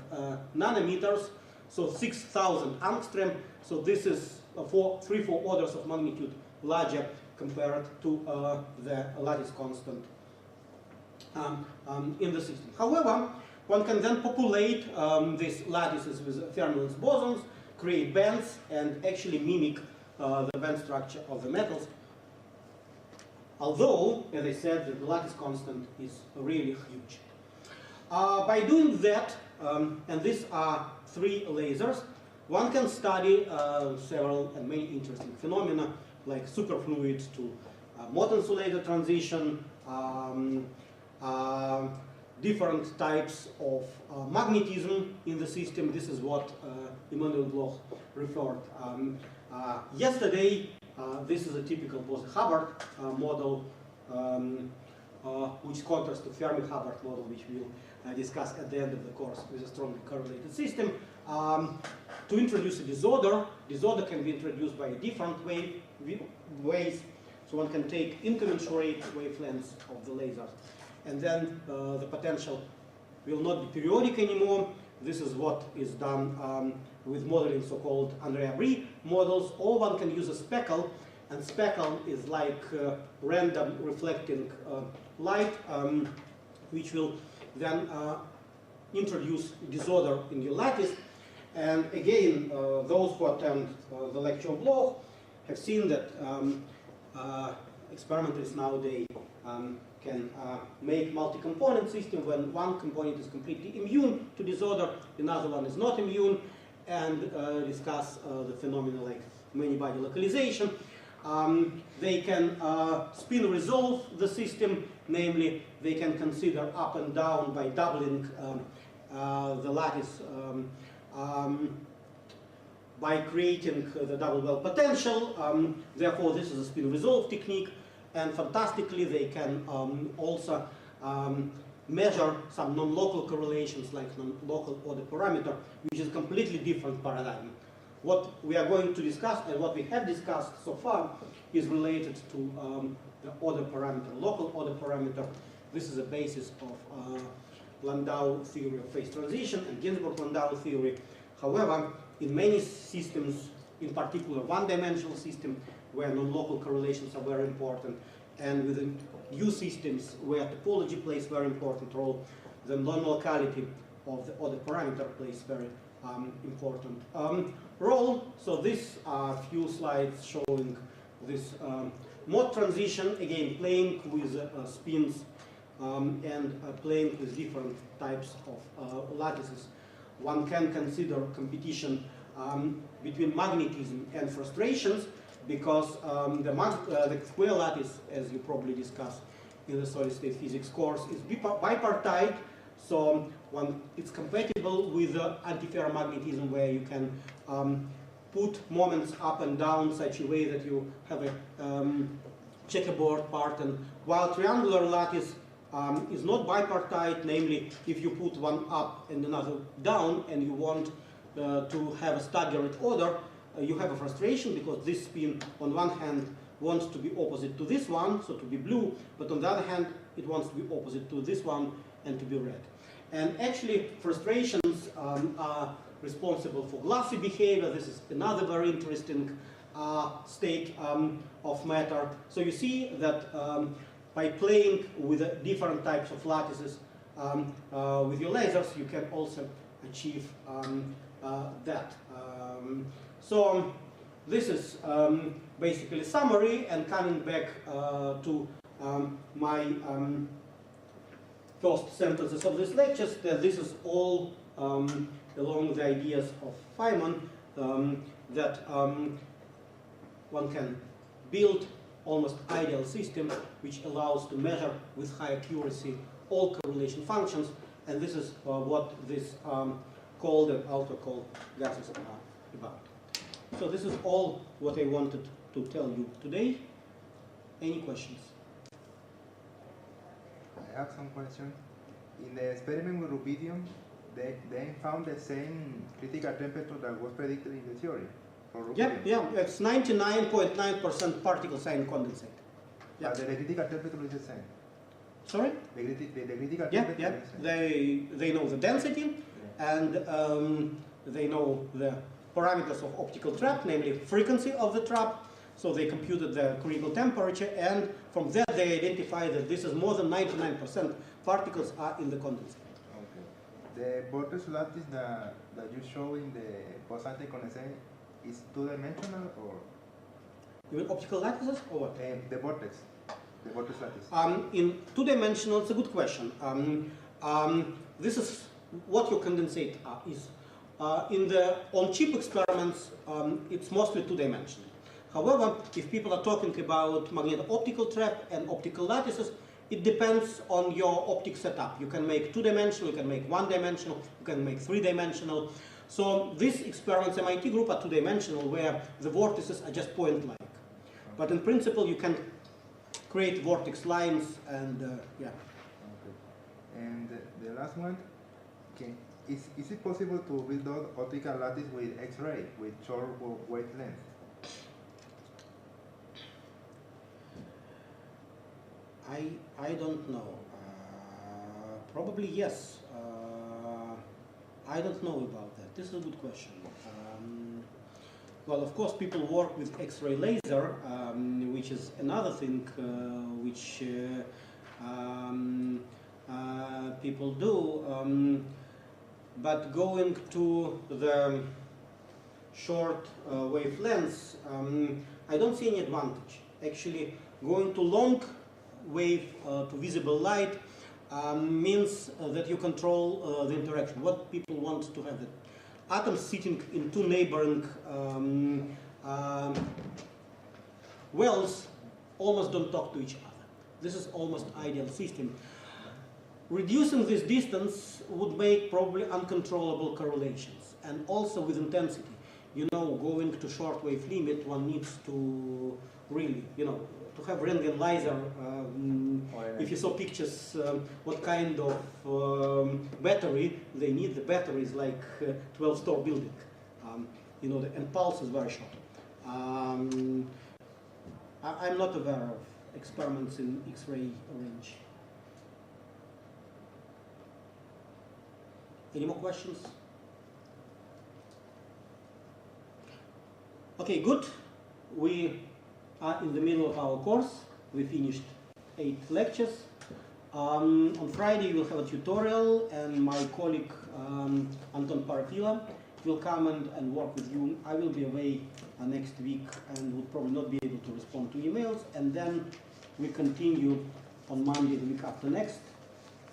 nanometers, so 6,000 angstrom. So this is 3-4 orders of magnitude larger compared to the lattice constant in the system. However, one can then populate these lattices with Fermi bosons, create bands, and actually mimic the band structure of the metals. Although, as I said, the lattice constant is really huge. By doing that, and these are 3 lasers, one can study several and many interesting phenomena, like superfluids to Mott-insulator transition, different types of magnetism in the system. This is what Immanuel Bloch referred yesterday. This is a typical Bose-Hubbard model, which contrasts to Fermi-Hubbard model, which we'll discuss at the end of the course with a strongly correlated system. To introduce a disorder can be introduced by different ways. So one can take incommensurate wavelengths of the lasers, and then the potential will not be periodic anymore. This is what is done with modeling so-called Andrea-Brie models, or one can use a speckle, and speckle is like random reflecting light, which will then introduce disorder in your lattice. And again, those who attend the lecture of Bloch have seen that experimenters nowadays can make multi-component system when one component is completely immune to disorder, another one is not immune, and discuss the phenomena like many-body localization. They can spin resolve the system, namely they can consider up and down by doubling the lattice by creating the double well potential. Therefore, this is a spin resolve technique, and fantastically they can also measure some non-local correlations like non-local order parameter, which is a completely different paradigm. What we are going to discuss and what we have discussed so far is related to the order parameter, local order parameter. This is the basis of Landau theory of phase transition and Ginsburg-Landau theory. However, in many systems, in particular one-dimensional system, where non-local correlations are very important, and within U systems where topology plays very important role, the non-locality of the order parameter plays very important role. So these are a few slides showing this Mott transition, again playing with spins and playing with different types of lattices. One can consider competition between magnetism and frustrations, because the square lattice, as you probably discussed in the solid-state physics course, is bipartite. So it's compatible with antiferromagnetism, where you can put moments up and down such a way that you have a checkerboard pattern, while triangular lattice is not bipartite, namely if you put one up and another down and you want to have a staggered order, you have a frustration, because this spin on one hand wants to be opposite to this one, so to be blue, but on the other hand, it wants to be opposite to this one and to be red. And actually, frustrations are responsible for glassy behavior. This is another very interesting state of matter. So you see that by playing with different types of lattices with your lasers, you can also achieve that. So this is basically summary, and coming back to my first sentences of this lecture, that this is all along the ideas of Feynman, that one can build almost ideal system which allows to measure with high accuracy all correlation functions, and this is what this cold and ultra-cold gases are about. So this is all what I wanted to tell you today. Any questions? I have some questions. In the experiment with rubidium, they found the same critical temperature that was predicted in the theory for rubidium. Yeah, it's 99.9% particle sign condensate. Yeah. But the critical temperature is the same. Sorry? The critical Yeah, temperature yeah. is the same. They know the density, Yeah. and they know the parameters of optical trap, namely frequency of the trap. So they computed the critical temperature, and from there they identified that this is more than 99% particles are in the condensate. Okay. The vortex lattice that you show in the Postgraduate condensate is two-dimensional, or? You mean optical lattices or what? The vortex lattice. In two-dimensional, it's a good question. This is what your condensate is. In the on-chip experiments, it's mostly two-dimensional. However, if people are talking about magneto-optical trap and optical lattices, it depends on your optic setup. You can make two-dimensional, you can make one-dimensional, you can make three-dimensional. So these experiments, MIT group, are two-dimensional, where the vortices are just point-like. But in principle, you can create vortex lines, and yeah. Okay. And the last one, okay. Is it possible to build out optical lattice with X-ray, with short wavelength? I don't know. Probably yes. I don't know about that. This is a good question. Well, of course, people work with X-ray laser, which is another thing which people do. But going to the short wavelengths, I don't see any advantage. Actually, going to long wave to visible light means that you control the interaction. What people want to have the atoms sitting in two neighboring wells almost don't talk to each other. This is almost ideal system. Reducing this distance would make probably uncontrollable correlations, and also with intensity. You know, going to short wave limit, one needs to really, you know, to have Röntgen laser. If you saw pictures, what kind of battery they need, the battery is like 12-story building. You know, and pulse is very short. I'm not aware of experiments in X-ray range. Any more questions? Okay, good. We are in the middle of our course. We finished 8 lectures. On Friday we'll have a tutorial, and my colleague Anton Parafila will come and work with you. I will be away next week and will probably not be able to respond to emails, and then we continue on Monday the week after next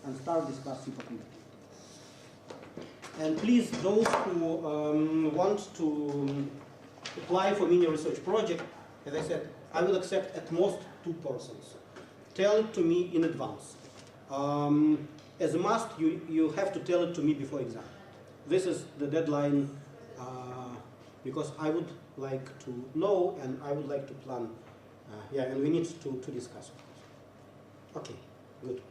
and start discussing superconductivity. And please, those who want to apply for mini research project, as I said, I will accept at most 2 persons. Tell it to me in advance. As a must, you have to tell it to me before exam. This is the deadline, because I would like to know and I would like to plan. Yeah, and we need to discuss, of course. Okay, good.